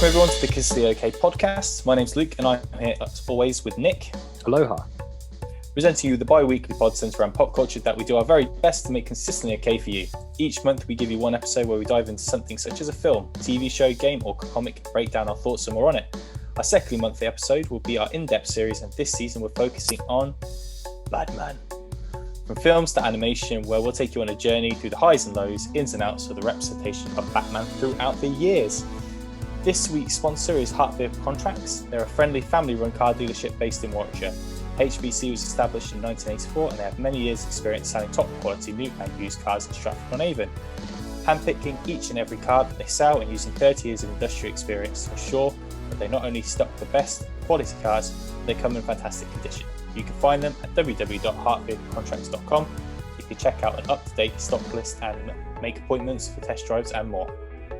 Welcome everyone to the Kiss the OK podcast. My name's Luke and I'm here as always with Nick. Aloha. Presenting you the bi-weekly pod centered around pop culture that we do our very best to make consistently okay for you. Each month we give you one episode where we dive into something such as a film, TV show, game or comic and break down our thoughts and more on it. Our second monthly episode will be our in-depth series, and this season we're focusing on Batman. From films to animation, where we'll take you on a journey through the highs and lows, ins and outs of the representation of Batman throughout the years. This week's sponsor is Heart Vehicle Contracts. They're a friendly family-run car dealership based in Warwickshire. HVC was established in 1984 and they have many years' experience selling top-quality new and used cars in Stratford-on-Avon. Handpicking each and every car that they sell and using 30 years of industry experience to ensure that they not only stock the best quality cars, but they come in fantastic condition. You can find them at www.heartvehiclecontracts.com. You can check out an up-to-date stock list and make appointments for test drives and more.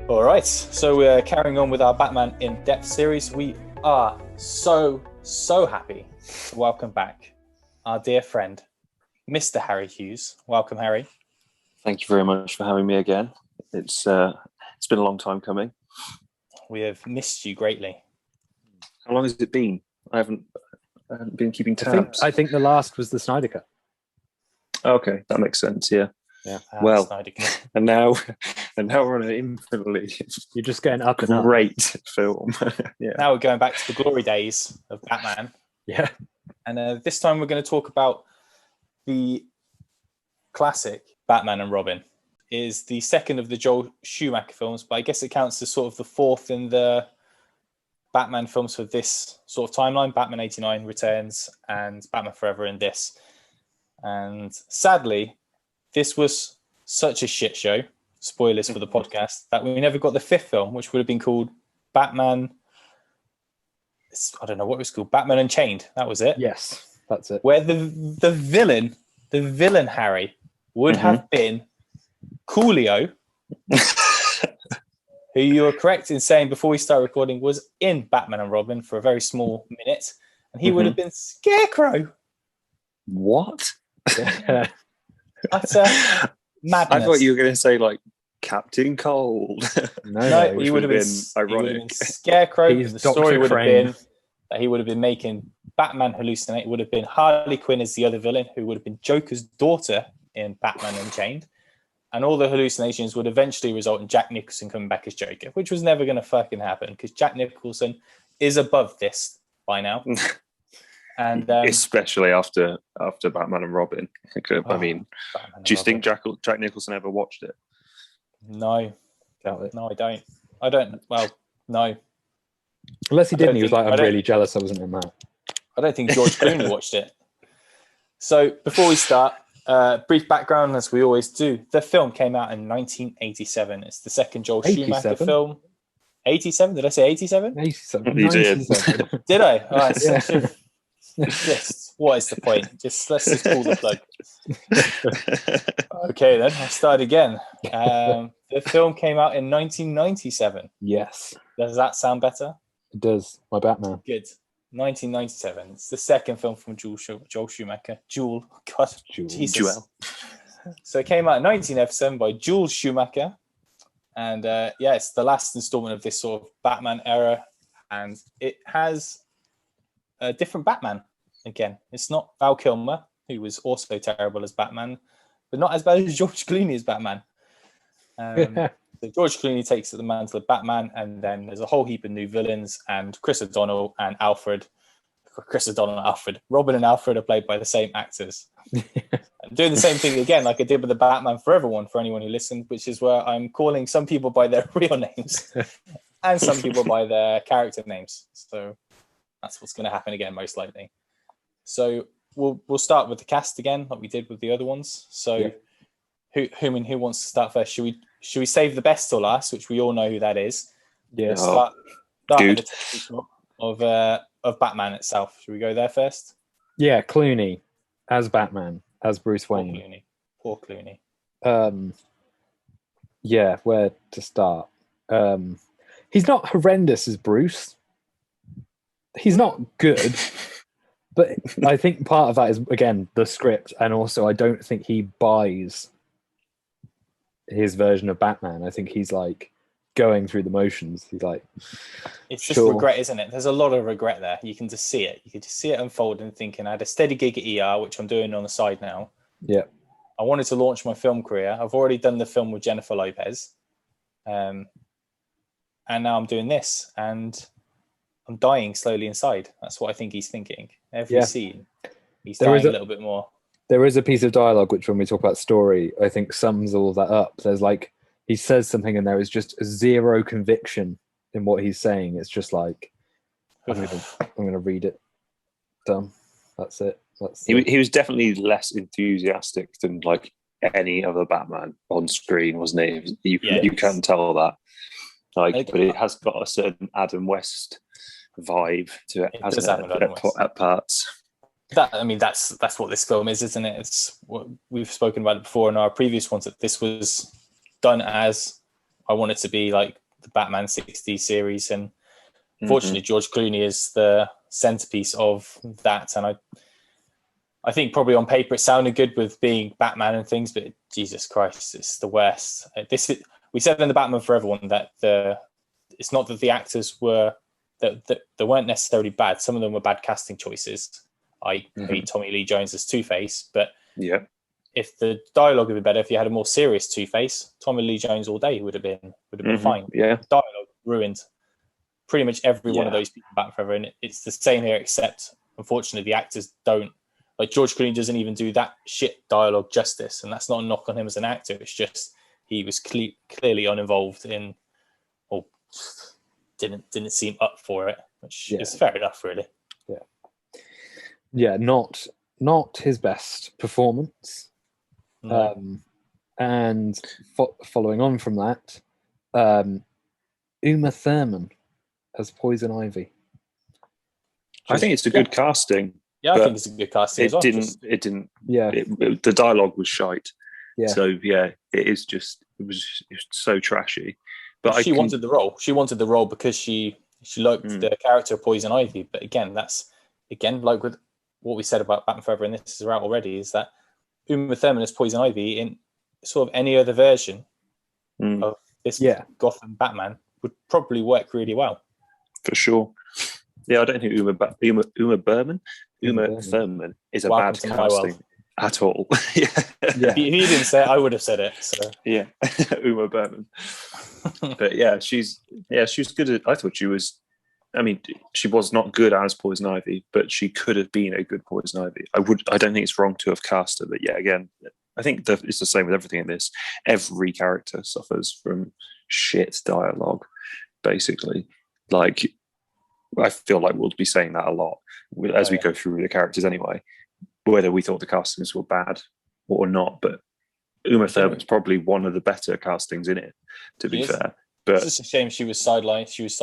Alright, so we're carrying on with our Batman in-depth series. We are so happy to welcome back our dear friend, Mr. Harry Hughes. Welcome, Harry. Thank you very much for having me again. It's been a long time coming. We have missed you greatly. How long has it been? I haven't been keeping tabs. I think the last was the Snyder Cut. Okay, that makes sense. Yeah. Well, and now we're on an infinitely You're just getting up and up. Great film. Yeah. Now we're going back to the glory days of Batman. Yeah. And this time we're going to talk about the classic Batman and Robin. It is the second of the Joel Schumacher films, but I guess it counts as sort of the fourth in the Batman films for this sort of timeline. Batman 89 Returns and Batman Forever in this. And sadly, this was such a shit show, spoilers for the podcast, that we never got the fifth film, which would have been called Batman. I don't know what it was called. Batman Unchained. That was it. Yes, that's it. Where the villain, Harry, would have been Coolio, who you were correct in saying before we start recording was in Batman and Robin for a very small minute, and he would have been Scarecrow. What? Yeah. Utter madness. I thought you were going to say like Captain Cold. No, he would have been ironic. He would have been Scarecrow. The story would have been that he would have been making Batman hallucinate. It would have been Harley Quinn as the other villain, who would have been Joker's daughter in Batman Unchained. And all the hallucinations would eventually result in Jack Nicholson coming back as Joker, which was never going to fucking happen because Jack Nicholson is above this by now. And especially after Batman and Robin. I mean, do you think Jack Nicholson ever watched it? No, no, I don't. Well, no. Unless he didn't, he was like, "I'm really jealous I wasn't in that." I don't think George Clooney watched it. So before we start, brief background, as we always do. The film came out in 1987. It's the second Joel Schumacher film. 87? Did I say 87? 87. You did. Did I? All right. Yes. What is the point? Let's just pull the plug. Okay, then I'll start again. The film came out in 1997. Yes. Does that sound better? It does. My Batman. Good. 1997. It's the second film from Joel Schumacher. Joel. God. Jesus. Joel. So it came out in 1997 by Joel Schumacher. And it's the last installment of this sort of Batman era. And it has a different Batman again. It's not Val Kilmer, who was also terrible as Batman, but not as bad as George Clooney as Batman. So George Clooney takes the mantle of Batman, and then there's a whole heap of new villains, and Robin and Alfred are played by the same actors. I'm doing the same thing again, like I did with the Batman Forever one for anyone who listened, which is where I'm calling some people by their real names and some people by their character names. So that's what's going to happen again, most likely. So we'll start with the cast again, like we did with the other ones. So who wants to start first? Should we save the best till last, which we all know who that is? Yeah. Start with the of Batman itself. Should we go there first? Yeah, Clooney as Batman, as Bruce Wayne. Poor Clooney. Yeah, where to start? He's not horrendous as Bruce. He's not good, but I think part of that is, again, the script, and also I don't think he buys his version of Batman. I think he's like, going through the motions. He's like, it's just regret, isn't it? There's a lot of regret there. You can just see it. You can just see it unfold and thinking, I had a steady gig at ER, which I'm doing on the side now. Yeah. I wanted to launch my film career. I've already done the film with Jennifer Lopez. And now I'm doing this. And I'm dying slowly inside. That's what I think he's thinking. Every scene, he's dying a little bit more. There is a piece of dialogue which, when we talk about story, I think sums all that up. There's like, he says something and there is just zero conviction in what he's saying. It's just like, I'm gonna read it. Done. That's it. He was definitely less enthusiastic than like any other Batman on screen, wasn't he? You can tell that. Like, but it has got a certain Adam West vibe to it, hasn't it? At parts. That's what this film is, isn't it? It's what we've spoken about it before in our previous ones, that this was done as I want it to be, like the Batman 60 series, and unfortunately George Clooney is the centerpiece of that. And I think probably on paper it sounded good with being Batman and things, but Jesus Christ, it's the worst. We said in the Batman Forever one that it's not that the actors were that they weren't necessarily bad. Some of them were bad casting choices. Tommy Lee Jones as Two-Face, but if the dialogue had been better, if you had a more serious Two-Face, Tommy Lee Jones all day would have been fine. Yeah, the dialogue ruined pretty much every one of those people in Batman Forever, and it's the same here, except unfortunately the actors don't. Like George Clooney doesn't even do that shit dialogue justice, and that's not a knock on him as an actor. It's just he was clearly uninvolved in, or didn't seem up for it, which is fair enough, really. Yeah, not his best performance. No. And following on from that, Uma Thurman as Poison Ivy. I think it's a good casting. Yeah, I think it's a good casting. It didn't. Yeah, the dialogue was shite. Yeah. So it was so trashy. But she wanted the role. She wanted the role because she liked the character of Poison Ivy. But again, that's like with what we said about Batman Forever, and this is out already, is that Uma Thurman as Poison Ivy in sort of any other version of this Gotham Batman would probably work really well. For sure. Yeah, I don't think Uma Thurman is a bad casting at all. If he didn't say it, I would have said it. So. Yeah, Uma Thurman. But she's good. I thought she was. I mean, she was not good as Poison Ivy, but she could have been a good Poison Ivy. I don't think it's wrong to have cast her, but again, I think it's the same with everything in this. Every character suffers from shit dialogue, basically. Like, I feel like we'll be saying that a lot as we go through the characters anyway, whether we thought the castings were bad or not. But Uma Thurman's probably one of the better castings in it, to be fair. But it's just a shame she was sidelined. She was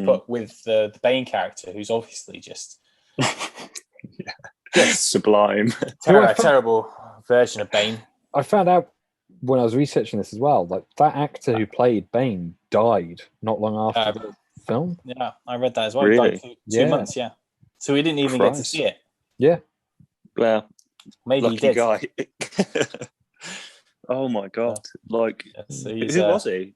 put with the Bane character, who's obviously just sublime. Terrible version of Bane. I found out when I was researching this as well, like that actor who played Bane died not long after the film. Yeah, I read that as well. Really? He died for 2 months, so we didn't even get to see it. Yeah. Well, maybe lucky he did. Guy. Oh my God. Like, who was he?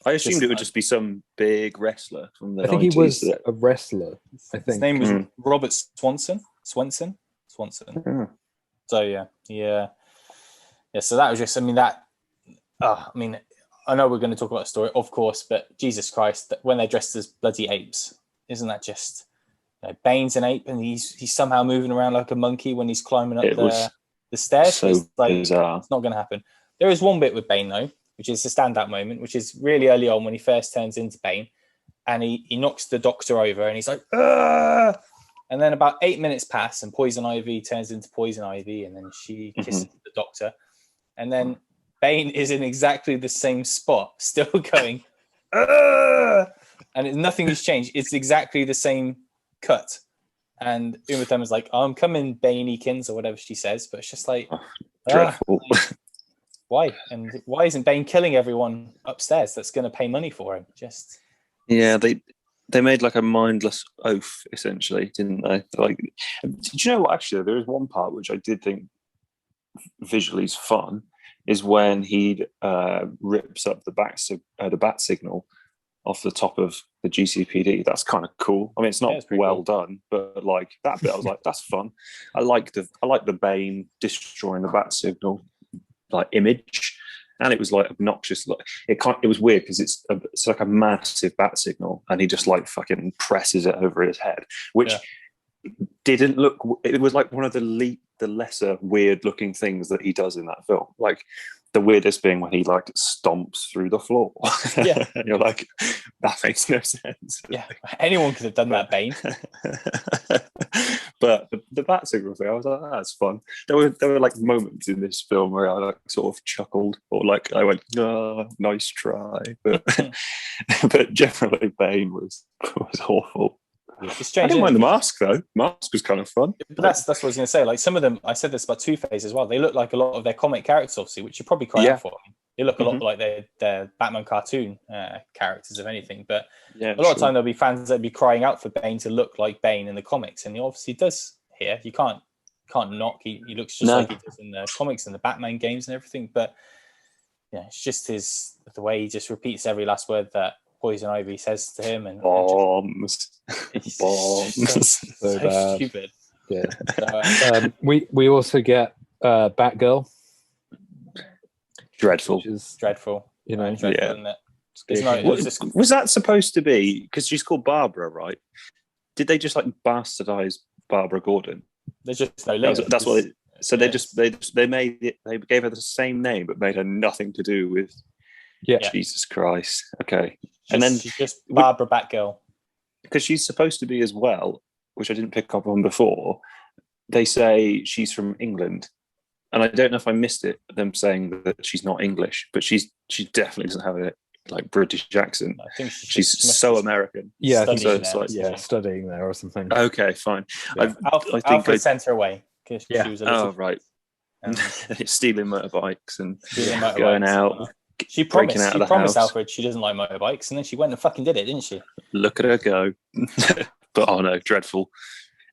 I assumed it would just be some big wrestler from the 90s. I think he was a wrestler. I think his name was Robert Swanson. Yeah. So yeah. So that was just. I mean, I know we're going to talk about the story, of course, but Jesus Christ, when they're dressed as bloody apes, isn't that just? Bane's an ape, and he's somehow moving around like a monkey when he's climbing up the stairs. So bizarre. It's not going to happen. There is one bit with Bane though, which is a standout moment, which is really early on when he first turns into Bane, and he knocks the Doctor over, and he's like, "Argh!" And then about 8 minutes pass, and Poison Ivy turns into Poison Ivy, and then she kisses the Doctor, and then Bane is in exactly the same spot, still going, "Argh!" And nothing has changed. It's exactly the same cut. And Uma Thurman's like, "I'm coming, Baneykins," or whatever she says, but it's just like, dreadful. Why? And why isn't Bane killing everyone upstairs that's going to pay money for him? Just they made like a mindless oath, essentially, didn't they? Like, did you know what? Actually, there is one part which I did think visually is fun. is when he rips up the bat signal off the top of the GCPD. That's kind of cool. I mean, it's not well done, but like that bit, I was like, that's fun. I like the Bane destroying the bat signal like image, and it was like obnoxious. Like it was weird because it's like a massive bat signal, and he just like fucking presses it over his head, which didn't look. It was like one of the lesser weird looking things that he does in that film. Like the weirdest being when he like stomps through the floor. Yeah, and you're like, that makes no sense. Yeah, anyone could have done that, Bane. But the bat signal thing, I was like, that's fun. There were like moments in this film where I like sort of chuckled, or like I went, oh, nice try. But generally, Bane was awful. It's strange, I didn't mind the mask though. Mask was kind of fun. But that's what I was going to say. Like some of them, I said this about Two-Face as well. They look like a lot of their comic characters, obviously, which you probably cry out for. They look a lot like their Batman cartoon characters, if anything. But a lot of time there'll be fans that'll be crying out for Bane to look like Bane in the comics, and he obviously does here. You can't knock. He looks just like he does in the comics and the Batman games and everything. But yeah, it's just the way he just repeats every last word that Poison Ivy says to him, and bombs. So bad. Stupid. Yeah. We also get Batgirl. Dreadful. Which is, dreadful. You know, isn't it? Was that supposed to be because she's called Barbara, right? Did they just like bastardize Barbara Gordon? There's just no link. That's what. They made it. They gave her the same name, but made her nothing to do with. Yeah. Jesus Christ. Okay. And then she's just Barbara Batgirl. Because she's supposed to be as well, which I didn't pick up on before. They say she's from England, and I don't know if I missed it. Them saying that she's not English, but she definitely doesn't have a like British accent. I think she's so American. Yeah, I think so. It's like, studying there or something. Okay, fine. Yeah. Alfred sent her away because she was a little. Oh right. Stealing motorbikes and going out. She promised Alfred she doesn't like motorbikes, and then she went and fucking did it, didn't she? Look at her go. But oh no, dreadful.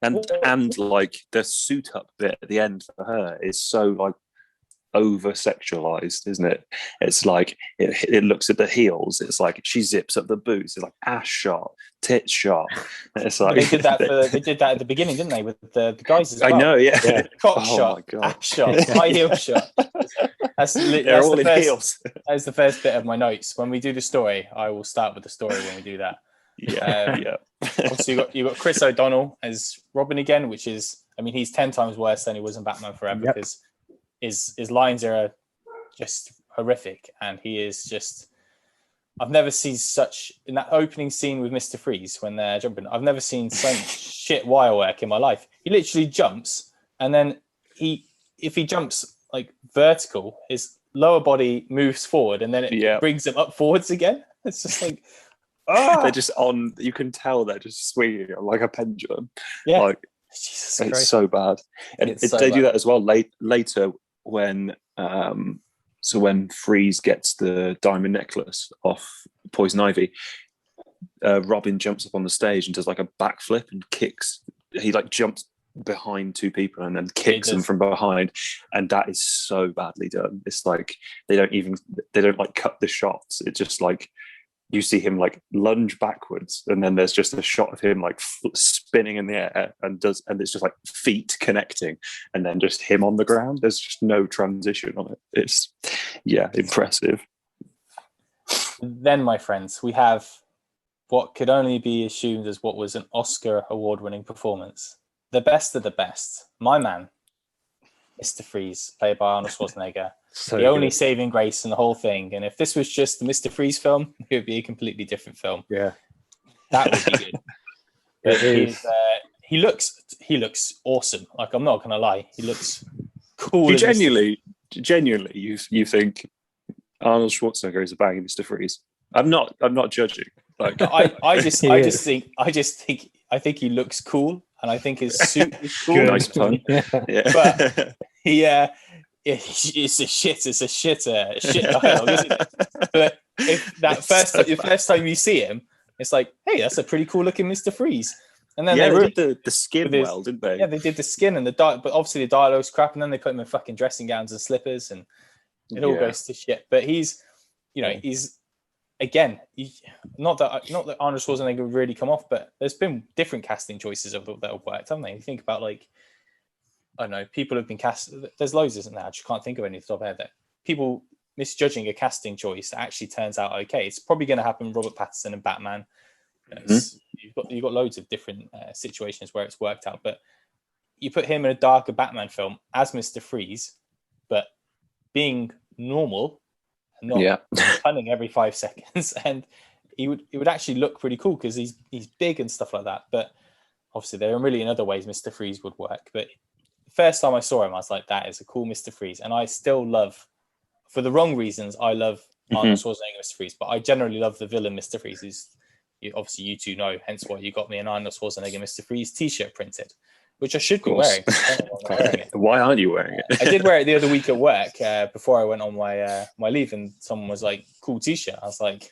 And like the suit up bit at the end for her is so like over sexualized, isn't it? It's like it looks at the heels, it's like she zips up the boots, it's like ass shot, tit shot. It's like they did that at the beginning, didn't they, with the guys as well? I know, yeah. Cock shot, ass shot, high heel shot. They're all in heels. That's the first bit of my notes. When we do the story, I will start with the story when we do that. Yeah. Obviously, you got Chris O'Donnell as Robin again, which is, I mean, he's 10 times worse than he was in Batman Forever because his lines are just horrific, and he is just. I've never seen such in that opening scene with Mr. Freeze when they're jumping. I've never seen so much shit wire work in my life. He literally jumps, and then if he jumps like vertical, his lower body moves forward, and then it brings him up forwards again. It's just like. They're just on. You can tell they're just swinging like a pendulum. Yeah, like Jesus it's Christ. so bad. And they do that as well later when when Freeze gets the diamond necklace off Poison Ivy. Robin jumps up on the stage and does like a backflip and kicks. He like jumps behind two people and then kicks them from behind, and that is so badly done. It's like they don't like cut the shots. It's just like. You see him like lunge backwards, and then there's just a shot of him like spinning in the air, and it's just like feet connecting, and then just him on the ground. There's just no transition on it. It's impressive. Then, my friends, we have what could only be assumed as what was an Oscar award-winning performance. The best of the best. My man, Mr. Freeze, played by Arnold Schwarzenegger. The only saving grace in the whole thing. And if this was just the Mr. Freeze film, it would be a completely different film. Yeah. That would be good. He looks awesome. Like, I'm not gonna lie. He looks cool. You genuinely you think Arnold Schwarzenegger is a banging Mr. Freeze? I'm not judging. Like I think he looks cool, and I think his suit is cool. Nice pun. Yeah. But it's a shit dialogue, isn't it? But if the first time you see him, it's like, hey, that's a pretty cool looking Mr. Freeze. And then they did the skin well, didn't they? Yeah, they did the skin and but obviously the dialogue's crap, and then they put him in fucking dressing gowns and slippers, and It all goes to shit. But he's, he's again, not that Arnold Schwarzenegger would really come off, but there's been different casting choices that have worked, haven't they? You think about I don't know, people have been cast. There's loads, isn't there? I just can't think of any off the top of my head. That people misjudging a casting choice that actually turns out okay. It's probably going to happen with Robert Pattinson and Batman. You've got loads of different situations where it's worked out, but you put him in a darker Batman film as Mr. Freeze, but being normal and not punning every 5 seconds, and it would actually look pretty cool because he's big and stuff like that. But obviously there are a million other ways Mr. Freeze would work. But the first time I saw him, I was like, that is a cool Mr. Freeze, and I still love, for the wrong reasons, I love Arnold Schwarzenegger Mr. Freeze, but I generally love the villain Mr. Freeze. Obviously you two know, hence why you got me an Arnold Schwarzenegger Mr. Freeze t-shirt printed, which I should be wearing. Why aren't you wearing it? I did wear it the other week at work before I went on my leave, and someone was like, cool t-shirt. I was like,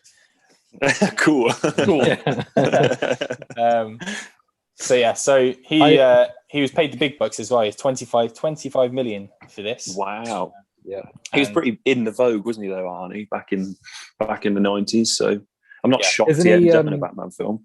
cool. So he was paid the big bucks as well. He's 25 million for this. Wow. He was pretty in the vogue, wasn't he, though, Arnie, back in the 90s? So I'm not shocked he ended up in a Batman film.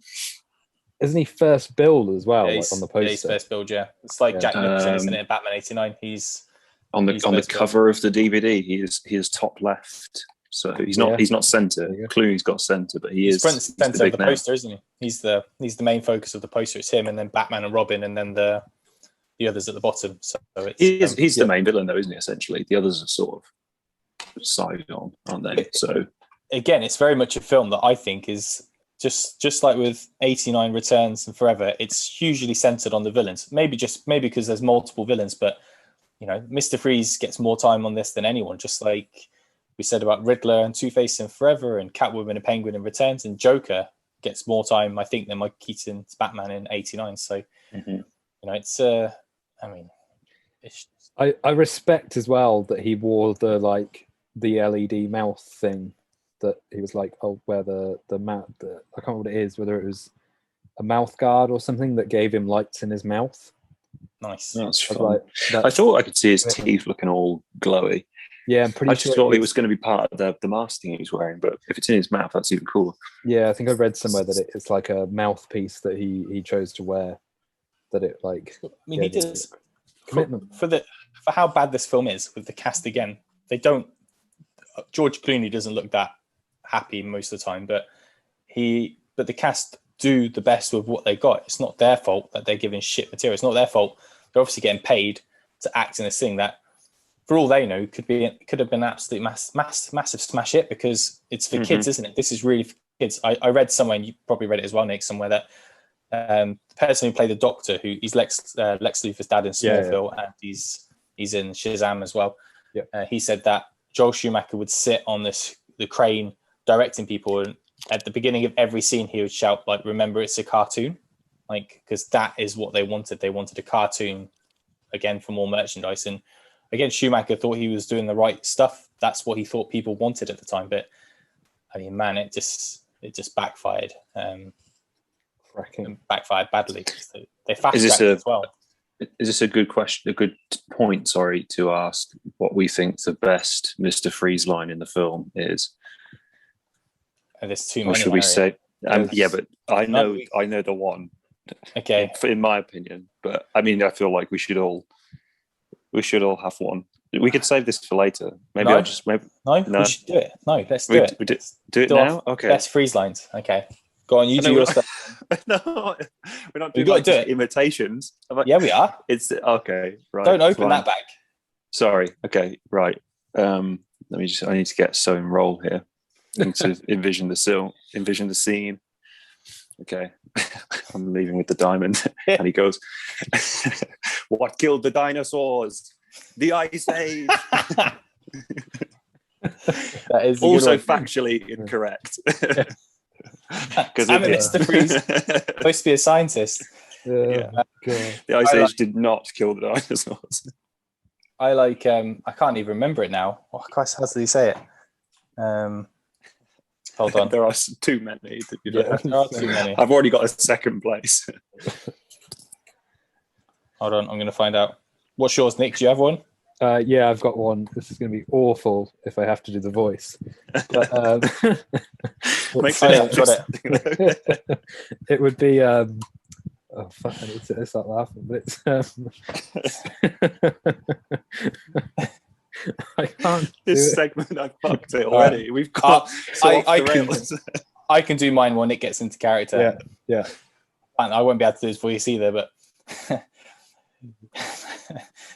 Isn't he first build as well, on the poster? Yeah, he's first build, yeah. It's like Jack Nicholson, isn't it, Batman 89? He's on the cover of the DVD. He is top left, so he's not centre. Clooney's got centre, but he's front and centre of the poster, isn't he? He's the main focus of the poster. It's him, and then Batman and Robin, and then the others at the bottom. So he's the main villain, though, isn't he? Essentially, the others are sort of side on, aren't they? So again, it's very much a film that I think is just like with 89 Returns and Forever, it's hugely centered on the villains. Maybe because there's multiple villains, but Mr. Freeze gets more time on this than anyone. Just like we said about Riddler and Two-Face in Forever, and Catwoman and Penguin in Returns, and Joker gets more time, I think, than Mike Keaton's Batman in 89. So it's I respect as well that he wore the LED mouth thing. That he was like, where the mouth, I can't remember what it is, whether it was a mouth guard or something that gave him lights in his mouth. Nice. That's fun. I thought I could see his teeth looking all glowy. Yeah, I'm pretty sure. I just thought it was going to be part of the mask thing he was wearing, but if it's in his mouth, that's even cooler. Yeah, I think I read somewhere that it's like a mouthpiece that he chose to wear. That it he does commitment for how bad this film is with the cast again. George Clooney doesn't look that happy most of the time, but the cast do the best with what they got. It's not their fault that they're giving shit material. It's not their fault. They're obviously getting paid to act in this thing that, for all they know, could have been an absolute massive smash hit, because it's for kids, isn't it? This is really for kids. I read somewhere, and you probably read it as well, Nick, somewhere, that the person who played the Doctor, who he's Lex Luthor's dad in Smallville, and he's in Shazam as well. Yeah. He said that Joel Schumacher would sit on the crane directing people, and at the beginning of every scene he would shout, remember, it's a cartoon, because that is what they wanted. They wanted a cartoon, again, for more merchandise. And again, Schumacher thought he was doing the right stuff. That's what he thought people wanted at the time. But I mean, man, it just backfired. Backfired badly. They fast-tracked it as well. Is this a good question? A good point, to ask what we think the best Mr. Freeze line in the film is. And there's too many. Or should we say? But I know the one. Okay. In my opinion, but I mean, I feel like we should all have one. We could save this for later. Maybe No, I'll just we should do it. No, let's do it. We do it now. Okay. Best freeze lines. Okay. Go on, you do your stuff. No, we're not doing got to do it. imitations. Yeah, we are. It's okay, right. Don't open that bag. Sorry. Okay, right. I need to get so enrolled here. I need to envision the scene. Okay. I'm leaving with the diamond. And he goes, what killed the dinosaurs? The Ice Age. That is also factually incorrect. Because I'm a Mr. Freeze, supposed to be a scientist. The Ice Age did not kill the dinosaurs. I can't even remember it now. Oh, Christ, how did he say it? Hold on. There are too many. There are too many. I've already got a second place. Hold on, I'm going to find out. What's yours, Nick? Do you have one? Yeah, I've got one. This is going to be awful if I have to do the voice. But, Makes Oh, it yeah, interesting. it would be. Oh fuck! I need to start laughing. But it's. I can't. This do segment, I fucked it already. We've got I can do mine when it gets into character. Yeah. And I won't be able to do his voice either, but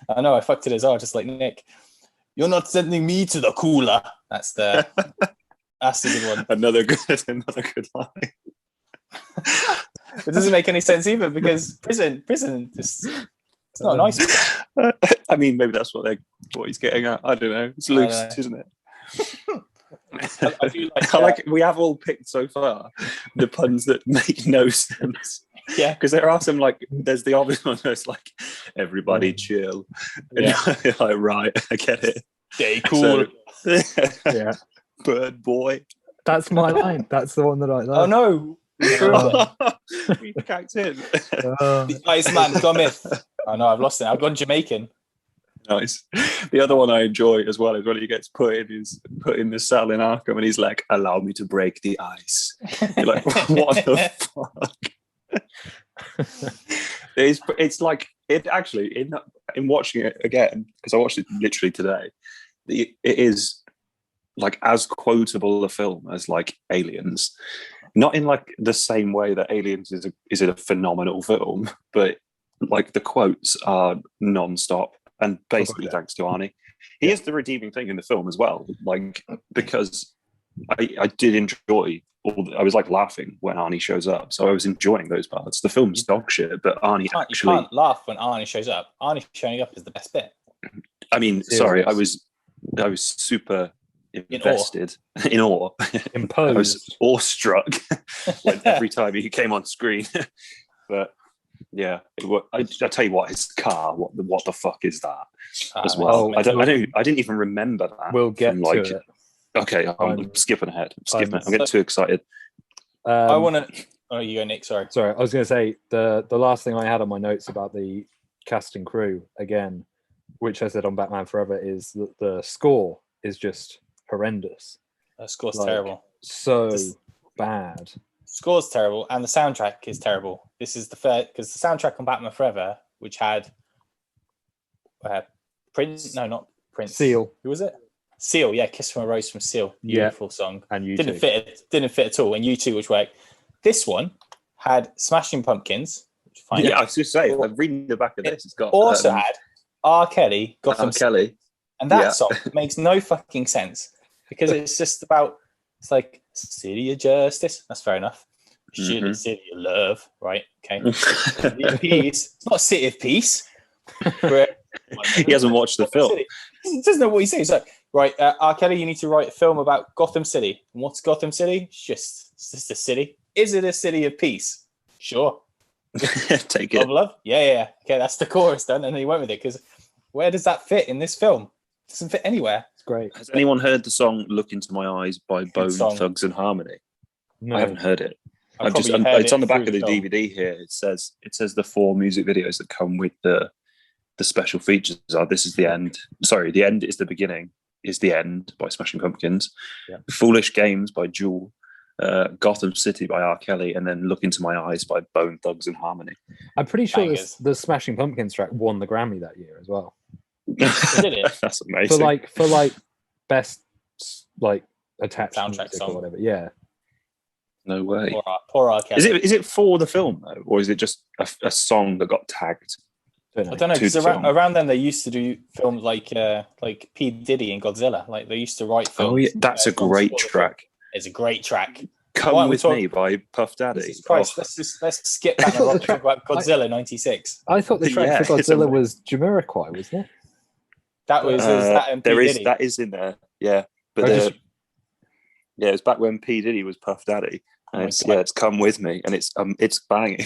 I know I fucked it as well, just like Nick. You're not sending me to the cooler. That's the good one. another good line. It doesn't make any sense either because prison, it's not nice. I mean, maybe that's what he's getting at. I don't know. It's loose, isn't it? I do I like we have all picked so far the puns that make no sense. Yeah, because there are some there's the obvious one that's like everybody chill. And you're like, right, I get it. Stay cool. So, Yeah. Bird boy. That's my line. That's the one that I love. Oh no. We cacked in. The Iceman cometh. Oh no, I've lost it. I've gone Jamaican. Nice. The other one I enjoy as well is when he gets put in the cell in Arkham and he's like, allow me to break the ice. You're like, what the fuck? It's like it actually in watching it again, because I watched it literally today, it is like as quotable a film as like Aliens. Not in like the same way that Aliens is a phenomenal film, but like the quotes are non-stop. And basically, thanks to Arnie, he is the redeeming thing in the film as well. Like because I did enjoy I was like laughing when Arnie shows up, so I was enjoying those parts. The film's dog shit, but Arnie you can't laugh when Arnie shows up. Arnie showing up is the best bit. I mean, sorry, I was super invested, in awe. Imposed. I was awestruck every time he came on screen. But yeah, I tell you what, his car. What the fuck is that? As well, I didn't even remember that. We'll get to it. Okay, I'm skipping ahead. I'm getting too excited. I want to. Oh, you go, Nick. Sorry. I was going to say the last thing I had on my notes about the cast and crew again, which I said on Batman Forever, is that the score is just horrendous. The score's terrible. So bad. Score's terrible, and the soundtrack is terrible. This is the fair because the soundtrack on Batman Forever, which had Prince. No, not Prince. Seal. Who was it? Seal, yeah, "Kiss from a Rose" from Seal, beautiful song. And you didn't fit at all. And U2, which worked. This one had Smashing Pumpkins. I was just saying, I'm reading the back of this. It's got also had R. Kelly, Gotham City, and that song makes no fucking sense because it's just about it's City of Justice. That's fair enough. City of Love, right? Okay. City of Peace. It's not City of Peace. He hasn't watched the film. He doesn't know what he's saying. He's like, right, R. Kelly, you need to write a film about Gotham City. And what's Gotham City? It's just a city. Is it a city of peace? Sure. Take it. Of love? Yeah. Okay, that's the chorus done. And then he went with it because where does that fit in this film? It doesn't fit anywhere. It's great. Has anyone heard the song "Look Into My Eyes" by Bone Thugs and Harmony? No. I haven't heard it. It's on the back of the DVD here. It says the 4 music videos that come with the special features are "This Is the End." Sorry, "The End Is the Beginning" is "The End" by Smashing Pumpkins. Yeah. "Foolish Games" by Jewel. "Gotham City" by R. Kelly, and then "Look Into My Eyes" by Bone Thugs and Harmony. I'm pretty sure the Smashing Pumpkins track won the Grammy that year as well. Did it? That's amazing. For best attached soundtrack song or whatever. Yeah. No way. Poor R. Kelly. Is it for the film though, or is it just a song that got tagged? I don't know, because around then they used to do films like P. Diddy and Godzilla. Like they used to write films. Oh yeah, that's a great track. It's a great track. Come With Me by Puff Daddy. Christ, let's skip back and talk about Godzilla '96. I thought the track for Godzilla was Jamiroquai, wasn't it? That was that and P. Diddy. That is in there. Yeah, but it's back when P. Diddy was Puff Daddy. And it's "Come With Me," and it's banging.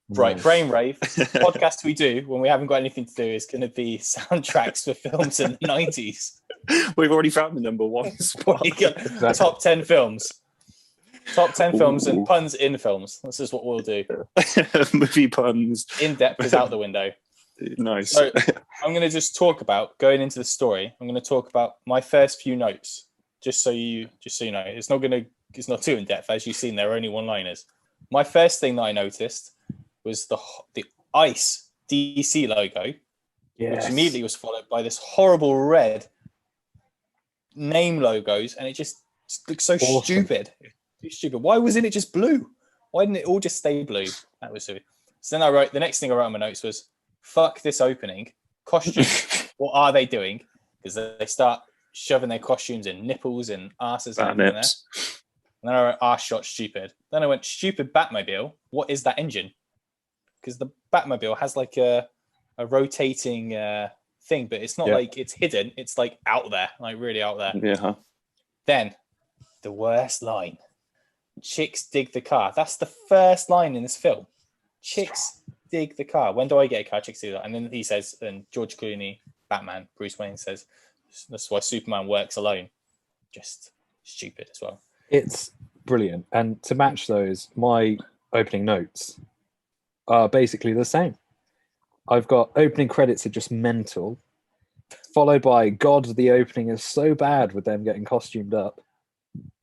Right, Brainwave podcast we do when we haven't got anything to do is going to be soundtracks for films in the 90s. We've already found the number 1 spot. Top 10 films. Top 10 films and puns in films. This is what we'll do. Movie puns. In depth is out the window. Nice. So I'm going to just talk about going into the story. I'm going to talk about my first few notes, just so you know. It's not too in depth, as you've seen. There are only one-liners. My first thing that I noticed was the ICE DC logo, which immediately was followed by this horrible red name logos, and it just looks so stupid. Stupid. Why wasn't it just blue? Why didn't it all just stay blue? That was stupid. So then the next thing I wrote on my notes was, fuck this opening. Costume. What are they doing? Because they start shoving their costumes in nipples and asses and everything there. And then I wrote, arse shot, stupid. Then I went, stupid Batmobile. What is that engine? Because the Batmobile has like a rotating thing, but it's not like it's hidden. It's like out there, like really out there. Yeah. Then the worst line. Chicks dig the car. That's the first line in this film. Chicks dig the car. When do I get a car? Chicks do that. And then he says, and George Clooney, Batman, Bruce Wayne says, that's why Superman works alone. Just stupid as well. It's brilliant. And to match those, my opening notes are basically the same. I've got opening credits are just mental, followed by God, the opening is so bad with them getting costumed up.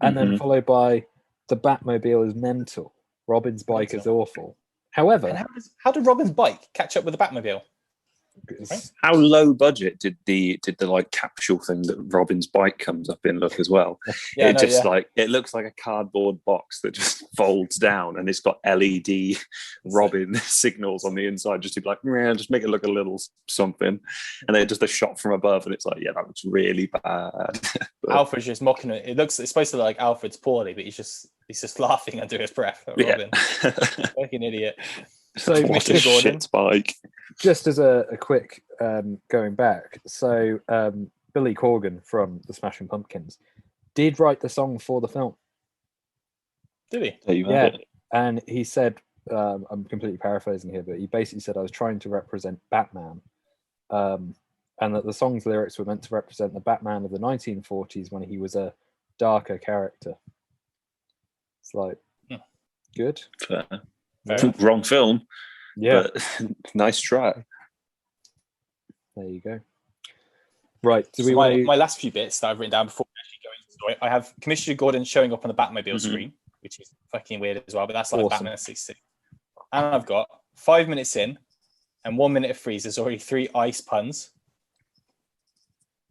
And then followed by the Batmobile is mental. Robin's bike is awful. However, and how did Robin's bike catch up with the Batmobile? right? How low budget did the like capsule thing that Robin's bike comes up in look as well? Like it looks like a cardboard box that just folds down, and it's got LED Robin signals on the inside, just to be like, just make it look a little something. And then just a shot from above, and it's like, that looks really bad. Alfred's just mocking it. It's supposed to look like Alfred's poorly, but he's just laughing under his breath at Robin. Fucking idiot. So what a shit bike. Just as a quick going back, so Billy Corgan from the Smashing Pumpkins did write the song for the film. Did he? Yeah, and he said, I'm completely paraphrasing here, but he basically said, I was trying to represent Batman, and that the song's lyrics were meant to represent the Batman of the 1940s when he was a darker character. It's like, good. Fair. Wrong film. Yeah. But nice try. There you go. Right. My last few bits that I've written down before we actually go into the story, I have Commissioner Gordon showing up on the Batmobile screen, which is fucking weird as well, but that's like awesome. Batman 66. And I've got 5 minutes in and 1 minute of freeze. There's already 3 ice puns.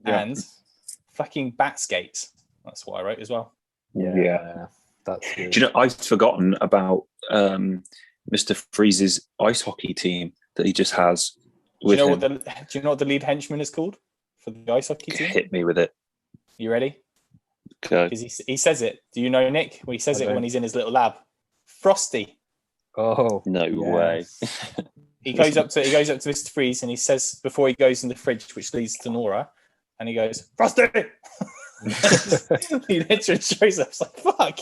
And fucking bat skates. That's what I wrote as well. Yeah. That's good. Do you know, I've forgotten about Mr. Freeze's ice hockey team that he just has with him. Do you know what the lead henchman is called for the ice hockey team? Hit me with it. You ready? Okay. Because he says it. Do you know, Nick? Well, he says it when he's in his little lab. Frosty. Oh no way! He goes up to Mr. Freeze and he says before he goes in the fridge, which leads to Nora, and he goes, Frosty. He literally shows up. It's like, fuck.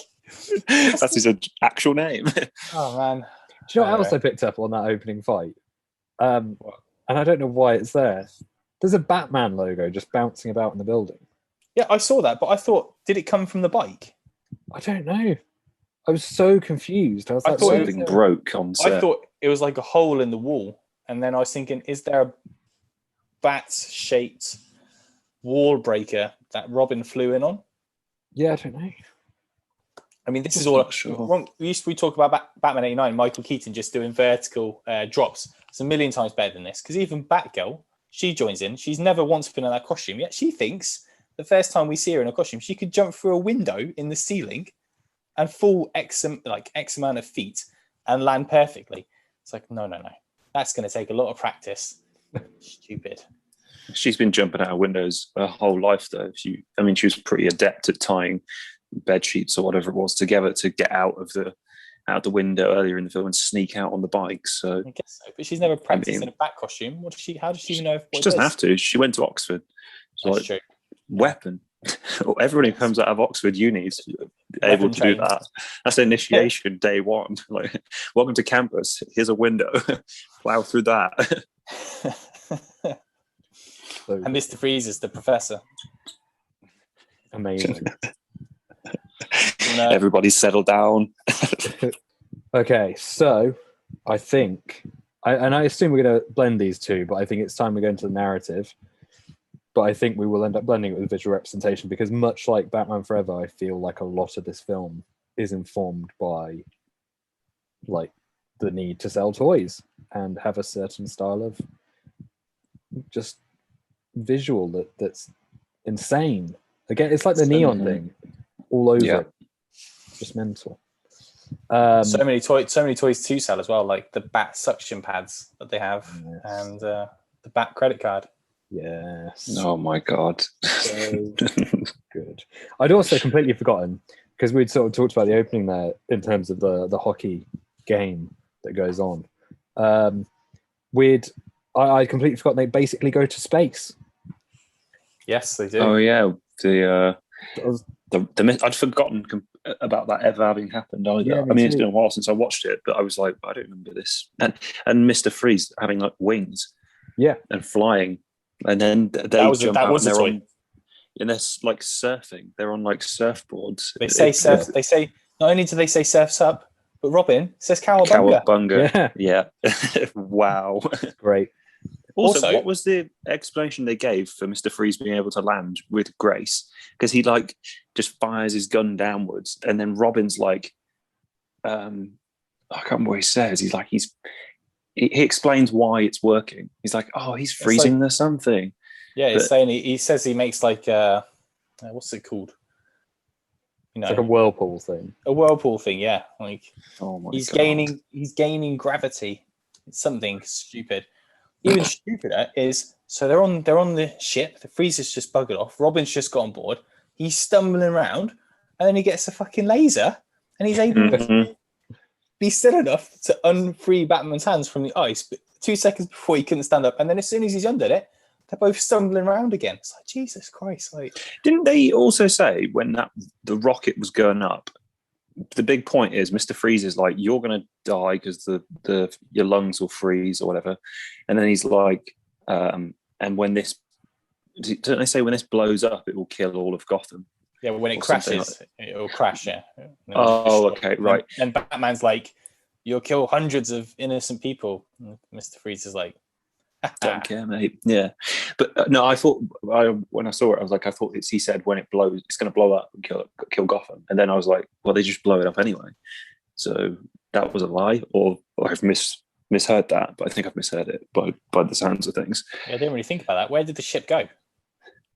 That's his actual name. Oh man! Do you know what else I picked up on that opening fight? And I don't know why it's there. There's a Batman logo just bouncing about in the building. Yeah, I saw that, but I thought, did it come from the bike? I don't know. I was so confused. I thought something broke on set. I thought it was like a hole in the wall, and then I was thinking, is there a bat-shaped wall breaker that Robin flew in on? Yeah, I don't know. I mean, this is all. Sure. We talk about Batman '89, Michael Keaton just doing vertical drops. It's a million times better than this, because even Batgirl, she joins in. She's never once been in that costume, yet she thinks the first time we see her in a costume, she could jump through a window in the ceiling and fall X amount of feet and land perfectly. It's like, no. That's going to take a lot of practice. Stupid. She's been jumping out of windows her whole life, though. She was pretty adept at tying bed sheets or whatever it was together to get out of the window earlier in the film and sneak out on the bike. So I guess so, but she's never practiced in a bat costume. How does she even know? She doesn't have to. She went to Oxford. That's true. Weapon. Everyone who comes out of Oxford uni is able to do that. That's initiation day one. Like, welcome to campus. Here's a window. Plow through that. And Mr. Freeze is the professor. Amazing. Everybody settle down. Okay, so I think I assume we're going to blend these two, but I think it's time we go into the narrative. But I think we will end up blending it with visual representation because much like Batman Forever, I feel like a lot of this film is informed by like the need to sell toys and have a certain style of just visual that's insane. Again, it's like the neon thing all over it. Just mental. So many toys to sell as well, like the Bat suction pads that they have, and the Bat credit card. Yes. Oh my god. So good. I'd also completely forgotten because we'd sort of talked about the opening there in terms of the hockey game that goes on. I'd completely forgotten they basically go to space. Yes, they do. Oh yeah, I'd forgotten about that ever having happened either. Yeah, I mean, it's been a while since I watched it, but I was like, I don't remember this. And Mr. Freeze having like wings, and flying, and then they jump out and they're on, and they're like surfing. They're on like surfboards. They say surf. They say not only do they say surfs up, but Robin says cowabunga. Cowabunga. Yeah. Wow. Great. Also, what was the explanation they gave for Mr. Freeze being able to land with grace? Because he like just fires his gun downwards, and then Robin's like, I can't remember what he says. He's like, he explains why it's working. He's like, oh, he's freezing the something. Yeah, he's saying he says he makes like what's it called? You know, it's like a whirlpool thing. A whirlpool thing, yeah. Like he's gaining gravity. It's something stupid. Even stupider is they're on the ship. The freezer's just buggered off. Robin's just got on board. He's stumbling around, and then he gets a fucking laser, and he's able to be still enough to unfree Batman's hands from the ice. But 2 seconds before he couldn't stand up, and then as soon as he's under it, they're both stumbling around again. It's like Jesus Christ! Like, didn't they also say when the rocket was going up? The big point is Mr. Freeze is like, you're gonna die because your lungs will freeze or whatever, and then he's like, and when this, don't they say when this blows up, it will kill all of Gotham? Yeah, when it crashes, it will crash. Yeah. Oh, okay, right. And Batman's like, you'll kill hundreds of innocent people. And Mr. Freeze is like, don't care, mate. Yeah, but no, I thought when I saw it, I was like, I thought he said when it blows, it's going to blow up and kill Gotham, and then I was like, well, they just blow it up anyway. So that was a lie, or I've misheard that, but I think I've misheard it by the sounds of things. Yeah, I didn't really think about that. Where did the ship go?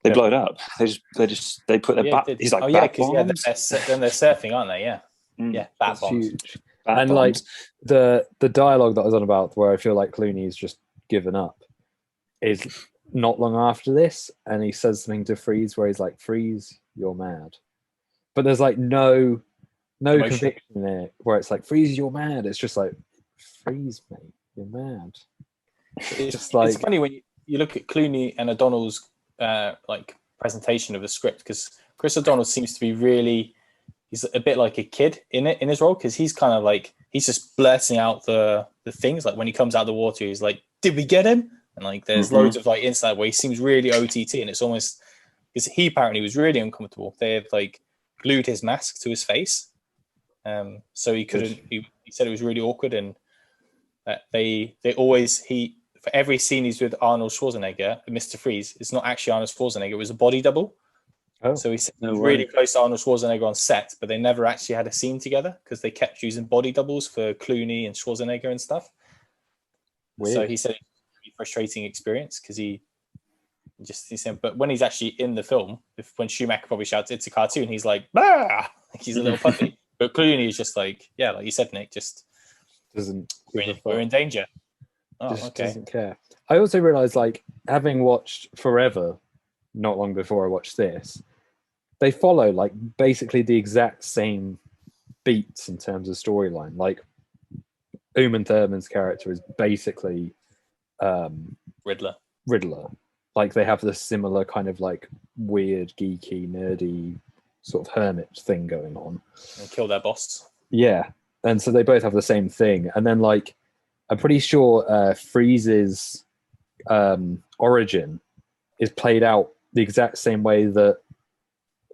They blow it up. They put their bat. He's like, bat bombs. Then they're surfing, aren't they? Yeah, yeah, bat bombs. Huge. And like the dialogue that I was on about, where I feel like Clooney's just given up, is not long after this, and he says something to Freeze where he's like, Freeze, you're mad. But there's like no conviction in it where it's like, Freeze, you're mad. It's just like, Freeze, mate, you're mad. It's funny when you look at Clooney and O'Donnell's like presentation of the script, because Chris O'Donnell seems to be he's a bit like a kid in his role, because he's kind of like, he's just blurting out the things, like when he comes out of the water, he's like, did we get him? And like there's loads of like inside where he seems really OTT, and it's almost because he apparently was really uncomfortable. They had like glued his mask to his face, so he couldn't. He said it was really awkward, and they always for every scene he's with Arnold Schwarzenegger, Mr. Freeze, it's not actually Arnold Schwarzenegger; it was a body double. Oh, so he's really close to Arnold Schwarzenegger on set, but they never actually had a scene together because they kept using body doubles for Clooney and Schwarzenegger and stuff. Weird. So he said it's a really frustrating experience because he said, but when he's actually in the film, when Schumacher probably shouts, "It's a cartoon," he's like, "Ah!" He's a little puppy. But Clooney is just like, yeah, like you said, Nick, just doesn't. We're in danger. Oh, just doesn't care. I also realized, like, having watched Forever not long before I watched this, they follow like basically the exact same beats in terms of storyline. Like Uma Thurman's character is basically Riddler. Like they have this similar kind of like weird, geeky, nerdy sort of hermit thing going on. And kill their boss. Yeah. And so they both have the same thing. And then like I'm pretty sure Freeze's origin is played out the exact same way that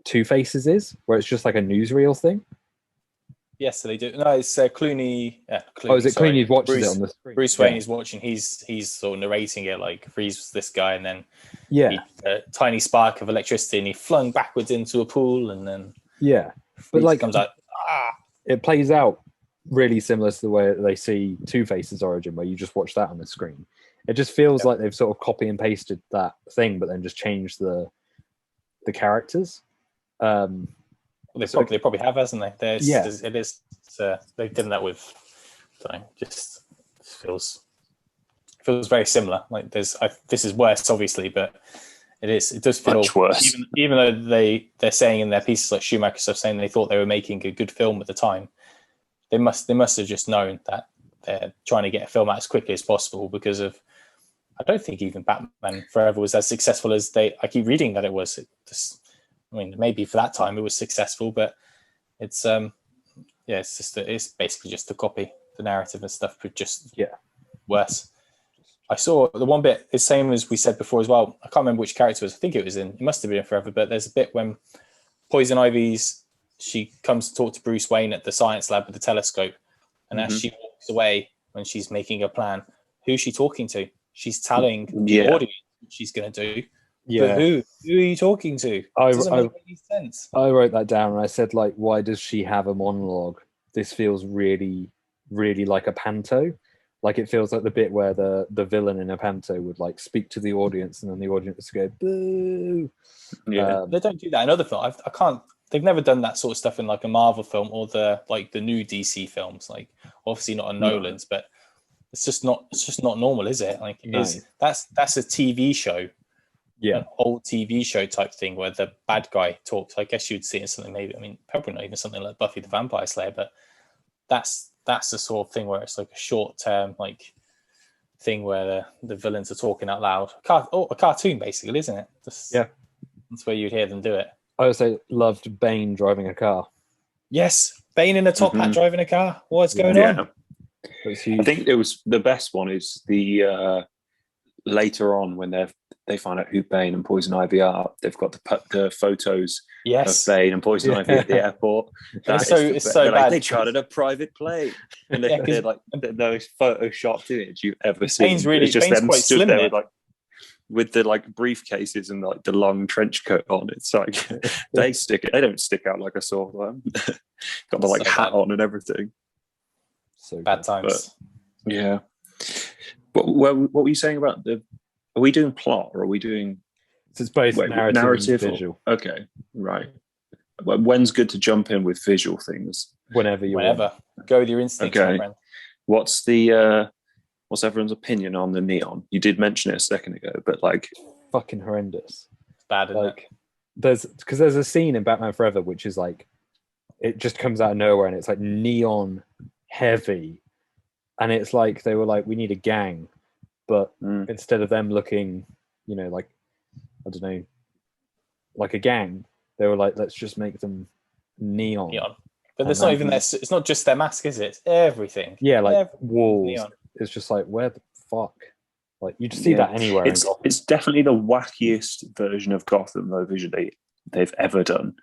Two-Face's is, where it's just like a newsreel thing. Yes, they do. No, it's Clooney. Clooney. Oh, is it sorry. Clooney watches Bruce, it on the screen? Bruce Wayne is watching. He's sort of narrating it like Freeze this guy, and then a tiny spark of electricity, and he flung backwards into a pool, and then but like comes out. It plays out really similar to the way that they see Two-Face's origin, where you just watch that on the screen. It just feels like they've sort of copy and pasted that thing, but then just changed the characters. They probably have, hasn't they? It is. They've done that with. Just feels very similar. Like this is worse, obviously, but it is. It does feel much worse. Even though they're saying in their pieces, like Schumacher stuff, saying they thought they were making a good film at the time. They must have just known that they're trying to get a film out as quickly as possible because of. I don't think even Batman Forever was as successful as I keep reading that it was. Maybe for that time it was successful, but it's it's basically just a copy, the narrative and stuff, but just worse. I saw the one bit is same as we said before as well. I can't remember which character it was. I think it must have been in Forever, but there's a bit when Poison Ivy's she comes to talk to Bruce Wayne at the science lab with the telescope, and as she walks away when she's making a plan, who's she talking to? She's telling the audience what she's going to do. Yeah. But who are you talking to? It doesn't make any sense. I wrote that down and I said, like, why does she have a monologue? This feels really, really like a panto. Like it feels like the bit where the villain in a panto would like speak to the audience and then the audience would go boo. Yeah, they don't do that in other films. I can't. They've never done that sort of stuff in like a Marvel film or the new DC films. Like obviously not on Nolan's, but it's just not normal, is it? Like that's a TV show. Yeah, an old TV show type thing where the bad guy talks. I guess you'd see it in something maybe. Probably not even something like Buffy the Vampire Slayer, but that's the sort of thing where it's like a short term like thing where the villains are talking out loud. A cartoon basically, isn't it? That's where you'd hear them do it. I also loved Bane driving a car. Yes, Bane in a top hat driving a car. What's going on? I think it was the best one is the later on when they find out who Bane and Poison Ivy are. They've got the photos of Bane and Poison Ivy at the airport. It's so bad. Like, they chartered a private plane, and they're like the most photoshopped image you've ever seen. It's just them stood there with the like briefcases and like the long trench coat on. It's like they don't stick out like a sore thumb. Got the like hat on and everything. So bad times. But, yeah. What were you saying about are we doing plot or are we doing? So it's both narrative and visual. Okay, right. When's good to jump in with visual things? Whenever you want. Go with your instincts, my friend. What's everyone's opinion on the neon? You did mention it a second ago, but like fucking horrendous. It's bad, isn't it? There's a scene in Batman Forever which is like it just comes out of nowhere and it's like neon heavy, and it's like they were like, we need a gang, but instead of them looking, like I don't know, like a gang, they were like, let's just make them neon. But there's not even it's not just their mask, is it? It's everything. Yeah, like walls. Neon. It's just like, where the fuck? Like you just see that anywhere. It's definitely the wackiest version of Gotham though visually they've ever done.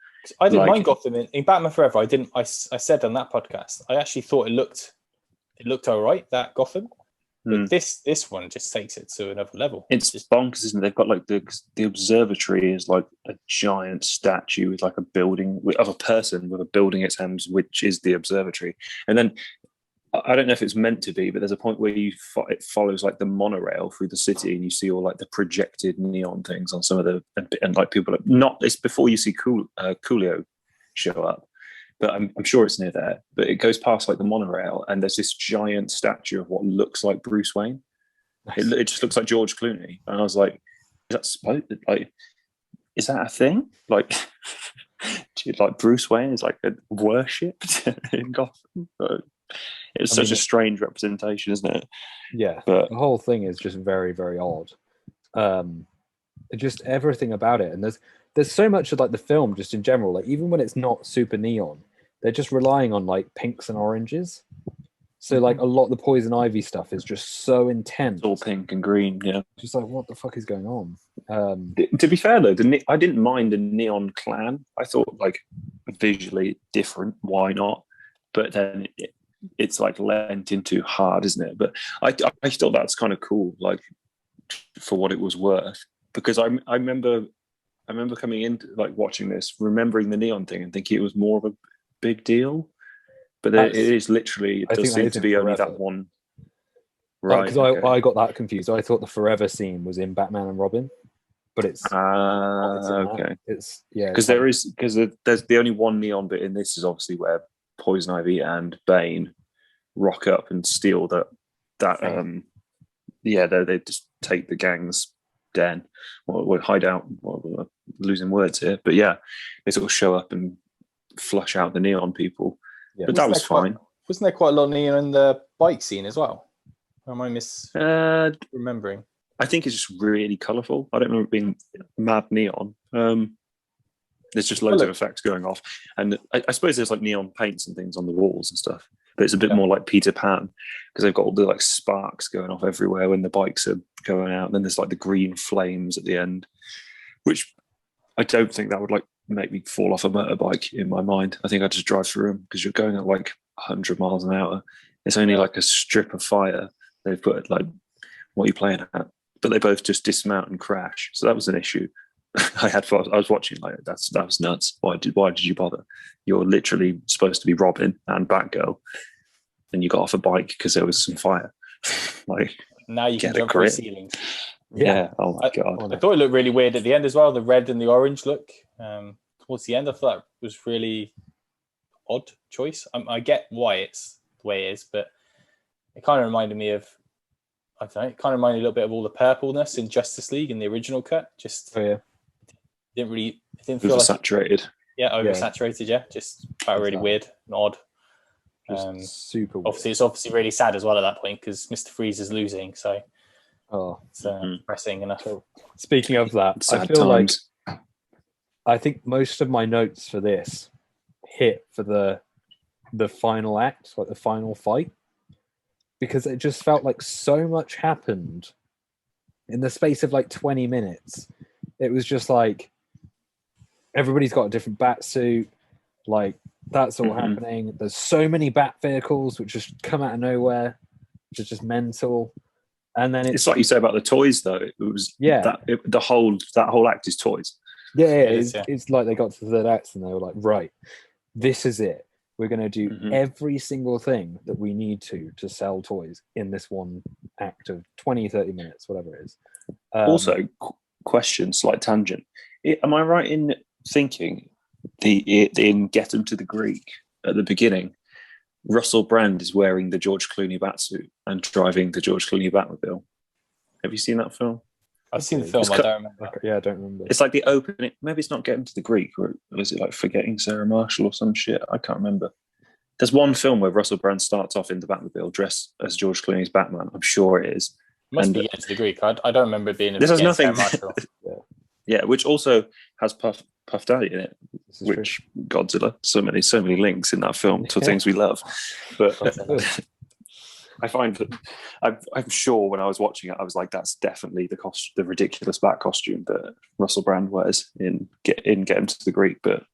I didn't mind Gotham in Batman Forever. I said on that podcast, I actually thought it looked all right, that Gotham. But this one just takes it to another level. It's just bonkers, isn't it? They've got like the observatory is like a giant statue with like a building of a person with a building its hands, which is the observatory. And then I don't know if it's meant to be, but there's a point where it follows like the monorail through the city, and you see all like the projected neon things on some of the and like people it's before you see Coolio show up. But I'm sure it's near there. But it goes past like the monorail, and there's this giant statue of what looks like Bruce Wayne. Nice. It just looks like George Clooney, and I was like, "Is that a thing? Like, like Bruce Wayne is like worshipped in Gotham?" But it's such a strange representation, isn't it? Yeah, but the whole thing is just very, very odd. Just everything about it, and there's so much of like the film just in general, like even when it's not super neon, they're just relying on like pinks and oranges. So like a lot of the Poison Ivy stuff is just so intense. It's all pink and green, yeah. Just like, what the fuck is going on? To be fair though, I didn't mind the neon clan. I thought like visually different, why not? but then it's like lent into hard, isn't it? But I thought that's kind of cool, like for what it was worth, because I remember coming into like watching this, remembering the neon thing and thinking it was more of a big deal, but it is literally, it does seem to be only that one. Right, because I got that confused. I thought the Forever scene was in Batman and Robin, but it's okay. It's because there's the only one neon bit in this is obviously where Poison Ivy and Bane rock up and steal that they just take the gang's den or hide out. We're losing words here, but yeah, they sort of show up and flush out the neon people. Yeah. But that was fine. Wasn't there quite a lot of neon in the bike scene as well? Or am I remembering? I think it's just really colourful. I don't remember it being mad neon. There's just loads of effects going off, and I suppose there's like neon paints and things on the walls and stuff. But it's a bit more like Peter Pan because they've got all the like sparks going off everywhere when the bikes are going out. And then there's like the green flames at the end, which I don't think that would like make me fall off a motorbike in my mind. I think I'd just drive through them because you're going at like 100 miles an hour. It's only like a strip of fire. They've put like, what are you playing at? But they both just dismount and crash. So that was an issue. I was watching like that was nuts. Why did you bother? You're literally supposed to be Robin and Batgirl, and you got off a bike because there was some fire. Like now you can jump through ceilings. Yeah. Oh my god. I thought it looked really weird at the end as well. The red and the orange look towards the end. I thought that was really odd choice. I get why it's the way it is, but it kind of reminded me of. I don't know. It kind of reminded me a little bit of all the purpleness in Justice League in the original cut. Just didn't feel oversaturated. Oversaturated. Yeah, just really weird and odd. Super weird. Obviously, it's obviously really sad as well at that point because Mr. Freeze is losing. So it's pressing enough. Speaking of that, I feel like I think most of my notes for this hit for the final act, like the final fight. Because it just felt like so much happened in the space of like 20 minutes. It was just like everybody's got a different bat suit. Like that's all happening. There's so many bat vehicles which just come out of nowhere, which is just mental. And then it's like you say about the toys, though. It was that whole act is toys. It's like they got to the third act and they were like, right, this is it. We're going to do every single thing that we need to sell toys in this one act of 20, 30 minutes, whatever it is. Also, question, slight tangent. Am I right in thinking in Get 'Em to the Greek at the beginning, Russell Brand is wearing the George Clooney batsuit and driving the George Clooney Batmobile? Have you seen that film? I've seen the film. I don't remember. Yeah, I don't remember. It's like the opening. Maybe it's not Get 'Em to the Greek, or is it like Forgetting Sarah Marshall or some shit? I can't remember. There's one film where Russell Brand starts off in the Batmobile dressed as George Clooney's Batman. I'm sure it is. Must be Get 'Em to the Greek. I don't remember it being. This has nothing. Yeah, which also has Puff Daddy in it, which true. Godzilla. So many links in that film to things we love. But I find that I'm sure when I was watching it, I was like, that's definitely the ridiculous bat costume that Russell Brand wears in Get 'Em to the Greek. But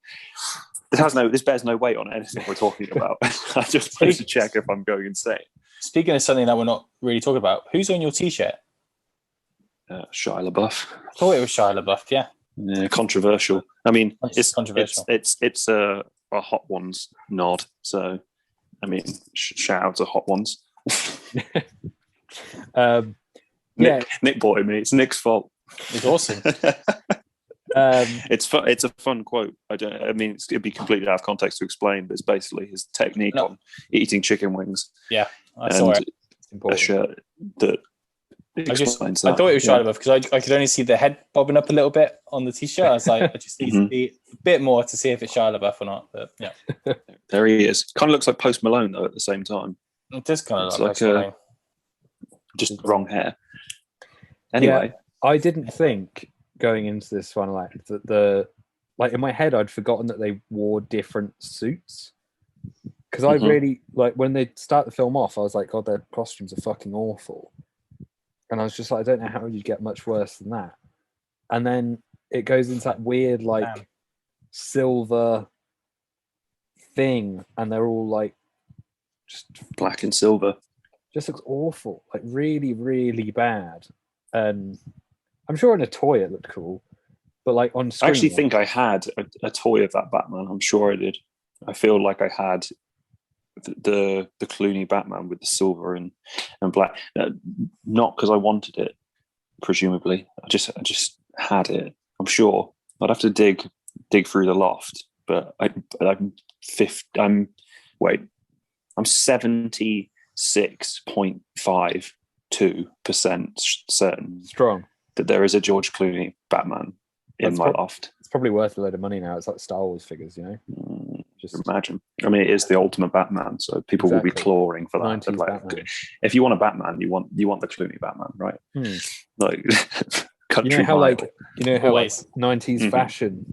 this bears no weight on anything we're talking about. I just wanted to check if I'm going insane. Speaking of something that we're not really talking about, who's on your t-shirt? Shia LaBeouf. I thought it was Shia LaBeouf. Yeah, controversial. I mean, it's controversial. It's a Hot Ones nod. So, I mean, shout out to Hot Ones. Nick bought him. It's Nick's fault. It's awesome. It's a fun quote. It'd be completely out of context to explain, but it's basically his technique on eating chicken wings. Yeah, I saw it. A shirt that explains that. I thought it was Shia LaBeouf because I could only see the head bobbing up a little bit on the t-shirt. I was like, I just need to see a bit more to see if it's Shia LaBeouf or not. But yeah, there he is. Kind of looks like Post Malone though at the same time. It does kind of look like just wrong hair. Anyway, I didn't think going into this final act that in my head I'd forgotten that they wore different suits because I really when they start the film off I was like, God, their costumes are fucking awful, and I was just like, I don't know how you get much worse than that. And then it goes into that weird silver thing, and they're all like just Black and silver. just looks awful, like really, really bad. And I'm sure in a toy it looked cool, but like on I screen, actually think I had a toy of that Batman. I'm sure I did. I feel like I had the Clooney Batman with the silver and black. Not because I wanted it, presumably. I just had it. I'm sure. I'd have to dig through the loft, but I'm 76.52% certain strong. that there is a George Clooney Batman in my loft. It's probably worth a load of money now. It's like Star Wars figures, you know. Just imagine. I mean, it is the ultimate Batman, so people will be clawing for that. 90s like, Batman. if you want a Batman, you want the Clooney Batman, right? Like country you know how mile. like 90s fashion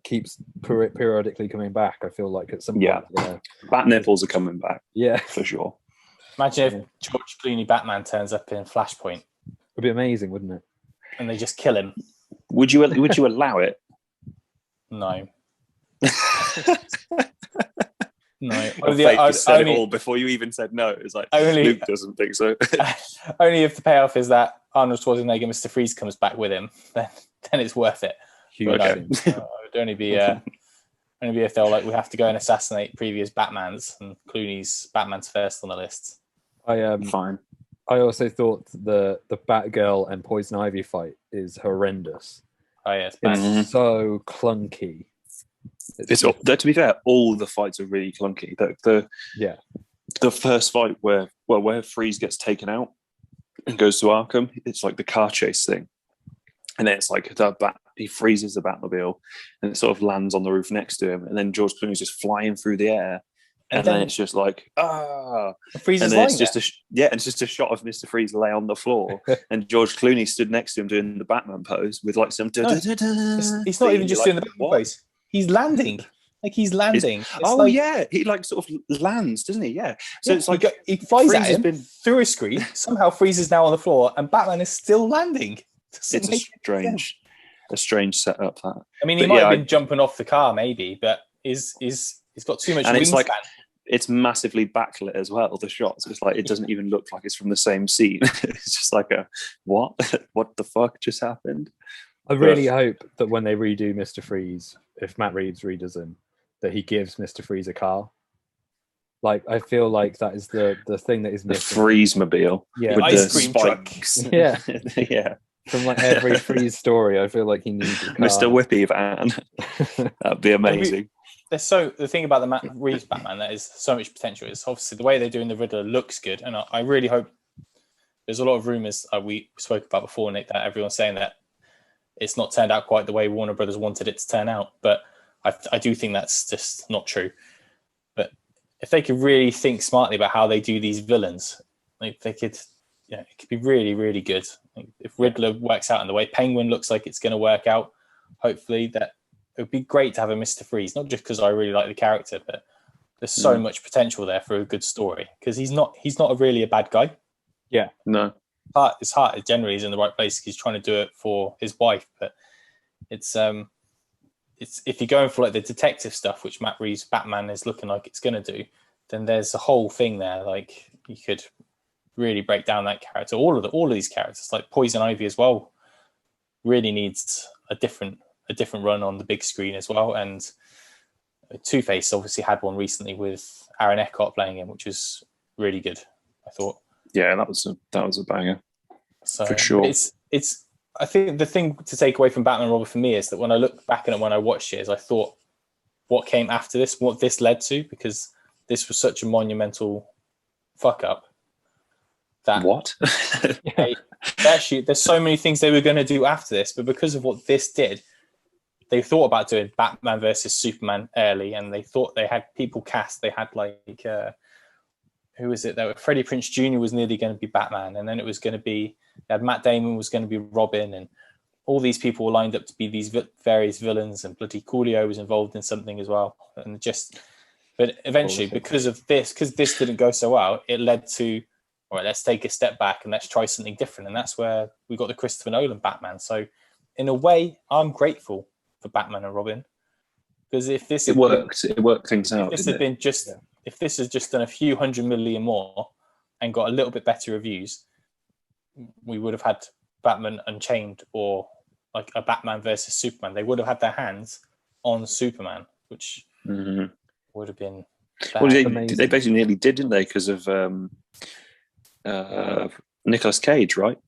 keeps periodically coming back. I feel like at some point, bat nipples are coming back. Yeah, for sure. Imagine if George Clooney Batman turns up in Flashpoint. It'd be amazing, wouldn't it? And they just kill him. Would you allow it? No. No. You said it all before you even said no. It's like Luke doesn't think so. Only if the payoff is that Arnold Schwarzenegger, Mr. Freeze, comes back with him, then it's worth it. But it would only be if they're like, we have to go and assassinate previous Batmans, and Clooney's Batman's first on the list. Fine. I also thought the Batgirl and Poison Ivy fight is horrendous. Oh yeah, it's so clunky. To be fair, all the fights are really clunky. The first fight where Freeze gets taken out and goes to Arkham, it's like the car chase thing, and then it's like he freezes the Batmobile and it sort of lands on the roof next to him, and then George Clooney's just flying through the air, and then it's just like Freeze and is then it's lying just it's just a shot of Mr. Freeze lay on the floor, and George Clooney stood next to him doing the Batman pose with like some. He's not even just doing the Batman pose. He's landing. Like he's landing. He like sort of lands, doesn't he? Yeah. So it's like he flies at him through a screen. Somehow Freeze is now on the floor, and Batman is still landing. It's a strange setup. That. I mean, he might have been jumping off the car, maybe, but he's got too much. And wingspan. It's massively backlit as well. The shots, it's like it doesn't even look like it's from the same scene. It's just like what the fuck just happened? I really hope that when they redo Mr. Freeze, if Matt Reeves redoes him, that he gives Mr. Freeze a car. Like, I feel like that is the thing that is missing. The Freeze-mobile. Yeah. With ice cream spikes. truck. Yeah. Yeah. From like every Freeze story, I feel like he needs a car. Mr. Whippy van. That'd be amazing. The thing about the Matt Reeves Batman that is so much potential is obviously the way they're doing the Riddler looks good, and I really hope. There's a lot of rumors we spoke about before, Nick, that everyone's saying that it's not turned out quite the way Warner Brothers wanted it to turn out, but I do think that's just not true. But if they could really think smartly about how they do these villains, like they could, it could be really, really good. Like if Riddler works out in the way Penguin looks like it's going to work out, hopefully that it would be great to have a Mr. Freeze, not just because I really like the character, but there's so much potential there for a good story because he's not really a bad guy. Yeah, no. His heart generally is in the right place. He's trying to do it for his wife, but it's if you're going for like the detective stuff, which Matt Reeves' Batman is looking like it's going to do, then there's a whole thing there. Like you could really break down that character. All of these characters, like Poison Ivy as well, really needs a different run on the big screen as well. And Two-Face obviously had one recently with Aaron Eckhart playing him, which was really good, I thought. Yeah, that was a banger. So for sure. It's I think the thing to take away from Batman and Robin for me is that when I look back at it when I watched it, is I thought what came after this, what this led to, because this was such a monumental fuck up. That what? Actually, there's so many things they were going to do after this, but because of what this did, they thought about doing Batman versus Superman early, and they thought they had people cast. They had like who was it? Freddie Prinze Jr. was nearly going to be Batman, and then it was going to be Matt Damon was going to be Robin, and all these people were lined up to be these various villains, and bloody Coolio was involved in something as well, but eventually because this didn't go so well, it led to, all right, let's take a step back and let's try something different, and that's where we got the Christopher Nolan Batman. So in a way, I'm grateful for Batman and Robin, because if this it worked things out. If this had been just if this has just done a few 100 million more and got a little bit better reviews, we would have had Batman Unchained or like a Batman versus Superman. They would have had their hands on Superman, which would have been well, they basically nearly did, didn't they? Because of Nicolas Cage, right?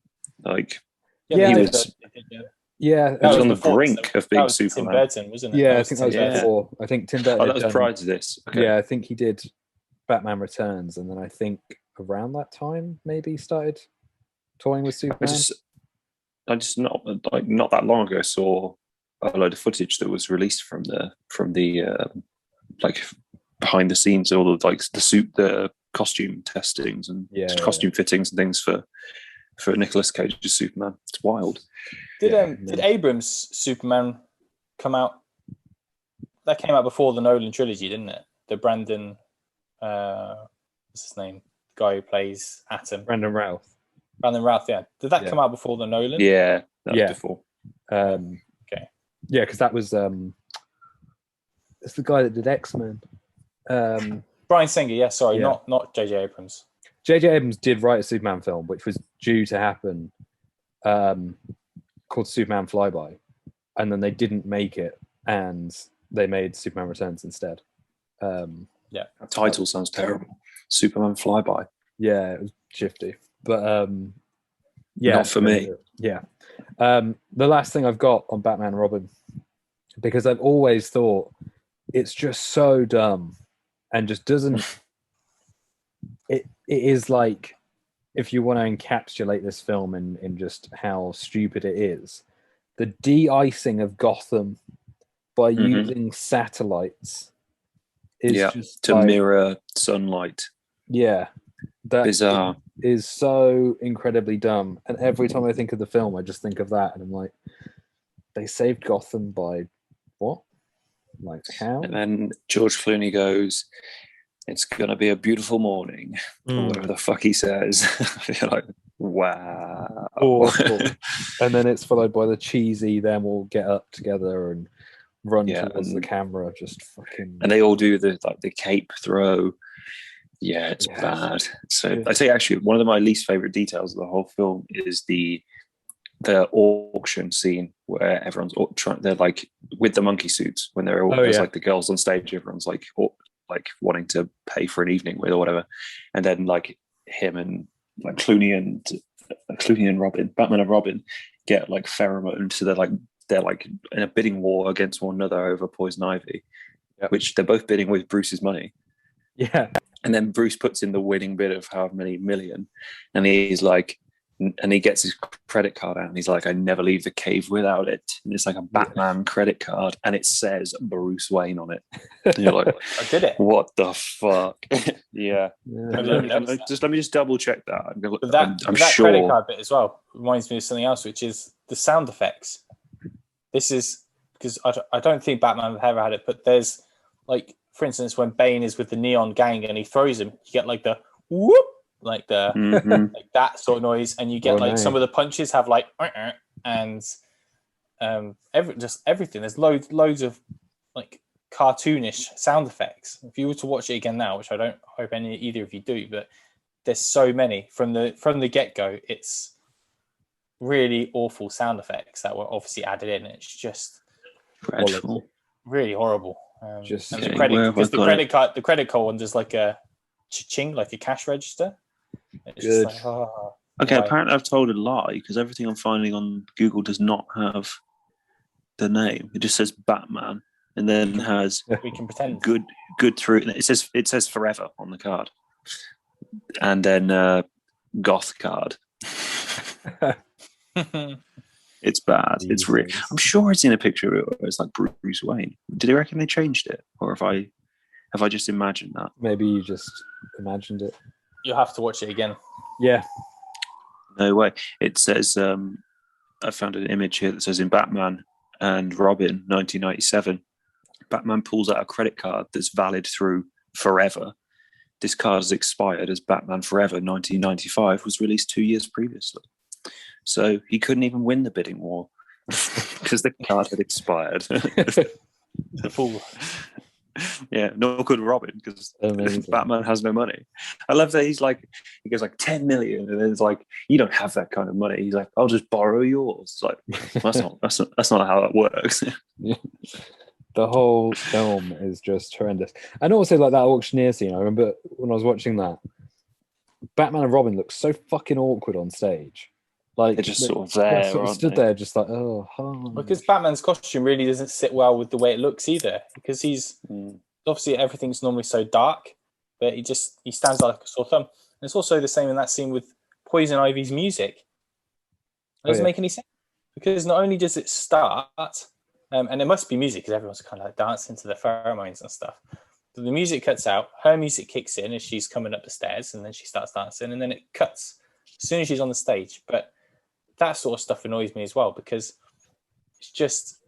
Like, Yeah, he they was. did, yeah. Yeah, He was on the before brink of being that was Superman. Tim Burton, wasn't it? yeah, I think that was Tim Burton. before. I think Tim Burton. Oh, had that was done- prior to this. Okay. Yeah, I think he did Batman Returns, and then I think around that time maybe started toying with Superman. I just not that long ago saw a load of footage that was released from the like behind the scenes, all the like the costume testings and costume fittings and things for Nicolas Cage's Superman. It's wild. Did Abrams' Superman come out? That came out before the Nolan trilogy, didn't it? The Brandon, what's his name? The guy who plays Atom. Brandon Routh. Brandon Routh, yeah. Did that come out before the Nolan? Yeah, that was before. Okay. Yeah, because that was it's the guy that did X-Men. Brian Singer, yeah. Sorry, not J.J. Abrams. J.J. Abrams did write a Superman film, which was due to happen, called Superman Flyby, and then they didn't make it, and they made Superman Returns instead. That title sounds terrible. Superman Flyby. Yeah, it was shifty, but not for me. Yeah. The last thing I've got on Batman and Robin, because I've always thought it's just so dumb and just doesn't. It is like, if you want to encapsulate this film in just how stupid it is, the de-icing of Gotham by using satellites is just to mirror sunlight. Yeah, that bizarre is so incredibly dumb. And every time I think of the film, I just think of that, and I'm like, they saved Gotham by what? Like how? And then George Clooney goes, "It's gonna be a beautiful morning," or whatever the fuck he says. You're like, wow. Awful. And then it's followed by the cheesy, then we'll get up together and run towards the camera, just fucking. And they all do the cape throw. Yeah, it's bad. So I say actually one of my least favorite details of the whole film is the auction scene where everyone's they're like with the monkey suits when they're all there's like the girls on stage, everyone's like wanting to pay for an evening with or whatever, and then like him and like Clooney and Robin, Batman and Robin, get like pheromone, so they're like in a bidding war against one another over Poison Ivy, which they're both bidding with Bruce's money. Yeah. And then Bruce puts in the winning bid of however many million, and he's like, and he gets his credit card out, and he's like, "I never leave the cave without it." And it's like a Batman credit card, and it says Bruce Wayne on it. And you're like, I did it. What the fuck? Yeah. Let me just double check that. I'm that sure. credit card bit as well reminds me of something else, which is the sound effects. This is because I don't think Batman have ever had it, but there's like, for instance, when Bane is with the Neon Gang and he throws him, you get like the whoop, like the like that sort of noise, and you get some of the punches have like and everything. There's loads of like cartoonish sound effects. If you were to watch it again now, which I don't hope either of you do, but there's so many from the get go. It's really awful sound effects that were obviously added in. It's just dreadful, really horrible. Just and the credit card one does like a cha-ching, like a cash register. It's Good. just like, okay, apparently I've told a lie, because everything I'm finding on Google does not have the name. It just says Batman, and then has we can pretend good through. It says forever on the card, and then goth card. It's bad. Jesus. It's real. I'm sure it's in a picture of it where it's like Bruce Wayne. Did they reckon they changed it, or have I just imagined that? Maybe you just imagined it. You'll have to watch it again. Yeah. No way. It says I found an image here that says, in Batman and Robin 1997, Batman pulls out a credit card that's valid through forever. This card has expired as Batman Forever 1995 was released 2 years previously. So he couldn't even win the bidding war because the card had expired. The fool. Yeah, nor could Robin because Amazing. Batman has no money. I love that he goes like 10 million, and then it's like, you don't have that kind of money. He's like, I'll just borrow yours. It's like, that's not how that works. Yeah. The whole film is just horrendous. And also, like that auctioneer scene, I remember when I was watching that, Batman and Robin look so fucking awkward on stage. Like They're just sort of there, sort of aren't stood they? there, just like, oh, hi. Because Batman's costume really doesn't sit well with the way it looks either. Because he's obviously everything's normally so dark, but he stands out like a sore thumb. And it's also the same in that scene with Poison Ivy's music. It doesn't make any sense because not only does it start, and it must be music because everyone's kind of like dancing to the pheromones and stuff. But the music cuts out, her music kicks in as she's coming up the stairs, and then she starts dancing, and then it cuts as soon as she's on the stage. But that sort of stuff annoys me as well because it's just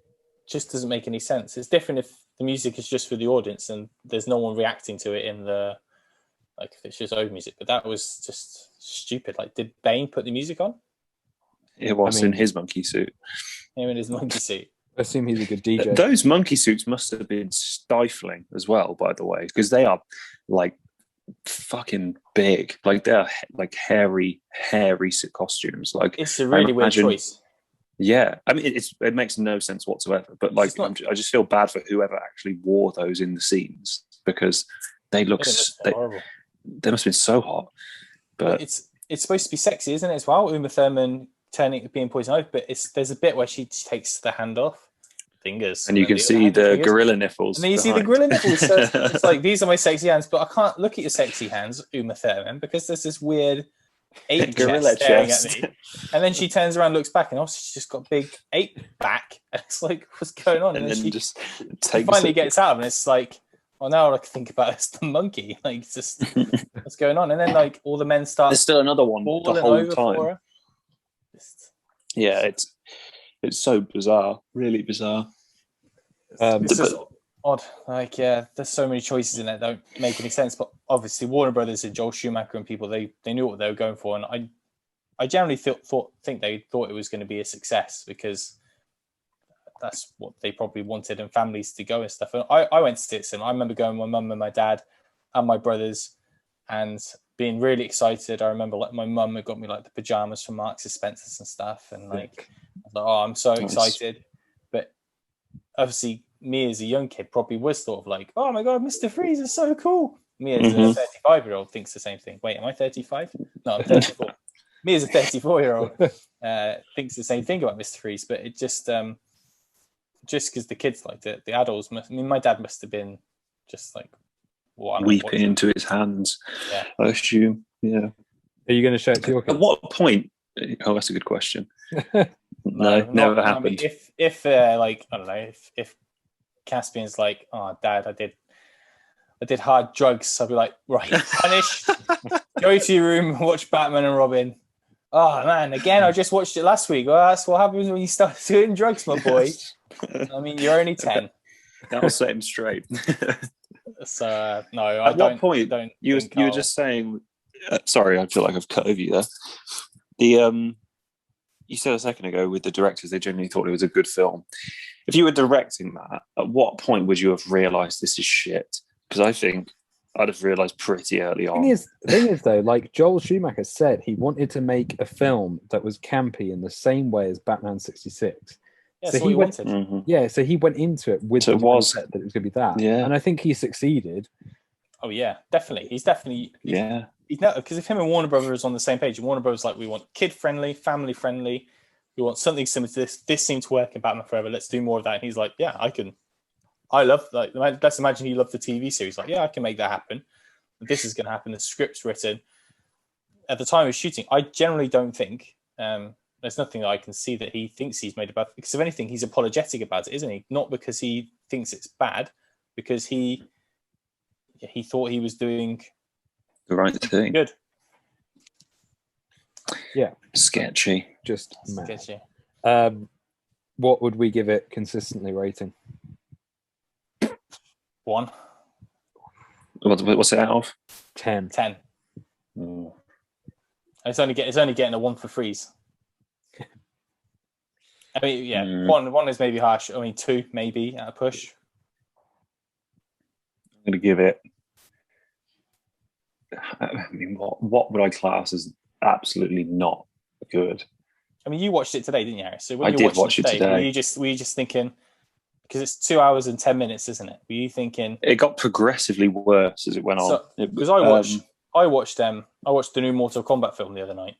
doesn't make any sense. It's different if the music is just for the audience and there's no one reacting to it in the like if it's just old music. But that was just stupid. Like, did Bane put the music on? It was in his monkey suit. Him in his monkey suit. I assume he's a good DJ. Those monkey suits must have been stifling as well, by the way, because they are like fucking big. Like they're like hairy costumes. Like it's a really weird choice. Yeah, I mean it makes no sense whatsoever. But like I just feel bad for whoever actually wore those in the scenes because they look horrible. They must have been so hot. But it's supposed to be sexy, isn't it? As well, Uma Thurman being Poison Ivy, but there's a bit where she takes the hand off. Fingers, and you can see the gorilla nipples. And then you see the gorilla nipples. So it's like, these are my sexy hands, but I can't look at your sexy hands, Uma Thurman, because there's this weird ape gorilla staring at me. And then she turns around, looks back, and also she's just got big ape back. And it's like, what's going on? And then she just finally gets out, and it's like, well, now all I can think about is the monkey. Like, it's just what's going on? And then like all the men start. There's still another one the whole time. Yeah, it's so bizarre, really bizarre. It's just odd. Like, yeah, there's so many choices in it that don't make any sense. But obviously, Warner Brothers and Joel Schumacher and people, they knew what they were going for, and I generally think they thought it was going to be a success because that's what they probably wanted, and families to go and stuff. And I went to see it. I remember going with my mum and my dad and my brothers, and being really excited. I remember like my mum had got me like the pajamas from Marks and Spencer's and stuff, and like I was like, oh, I'm so excited. But obviously, me as a young kid probably was sort of like, oh my god, Mr. Freeze is so cool. Me as a 35-year-old thinks the same thing. Wait, am I 35? No, I'm 34. Me as a 34-year-old thinks the same thing about Mr. Freeze, but it just because the kids liked it, the adults my dad must have been just like weeping into his hands. Yeah, I assume. Yeah. Are you going to show it to your kids? At what point? Oh, that's a good question. No, never happened. I mean, if like I don't know, if Caspian's like, oh, Dad, I did hard drugs, I'll be like, right, punish. Go to your room, watch Batman and Robin. Oh man, again, I just watched it last week. Well, that's what happens when you start doing drugs, my boy. I mean, you're only 10. That'll set him straight. So no, At what point you were just saying? Sorry, I feel like I've cut over you there. You said a second ago with the directors, they genuinely thought it was a good film. If you were directing that, at what point would you have realised this is shit? Because I think I'd have realised pretty early on. The thing is, though, like Joel Schumacher said, he wanted to make a film that was campy in the same way as Batman 66. Yeah, so he wanted. Yeah, so he went into it with the mindset that it was going to be that. Yeah. And I think he succeeded. Oh, yeah, definitely. He's because if him and Warner Brothers on the same page, and Warner Brothers like, we want kid-friendly, family-friendly, we want something similar to this. This seemed to work in Batman Forever. Let's do more of that. And he's like, yeah, I can. I love, like, let's imagine he loved the TV series. Like, yeah, I can make that happen. This is going to happen. The script's written. At the time of shooting, I generally don't think there's nothing that I can see that he thinks he's made about it. Because if anything, he's apologetic about it, isn't he? Not because he thinks it's bad, because he thought he was doing the right thing. Good. Yeah. Sketchy. Just sketchy. What would we give it consistently rating? 1. What's it out of? 10. 10. It's only getting a 1 for Freeze. I mean, yeah, one is maybe harsh. I mean, 2 maybe at a push. going to give it. I mean, what would I class as absolutely not good? I mean, you watched it today, didn't you, Harry? So when I you did watched watch it today. were you just thinking, because it's 2 hours and 10 minutes, isn't it? Were you thinking It got progressively worse as it went on? Because I watched the new Mortal Kombat film the other night.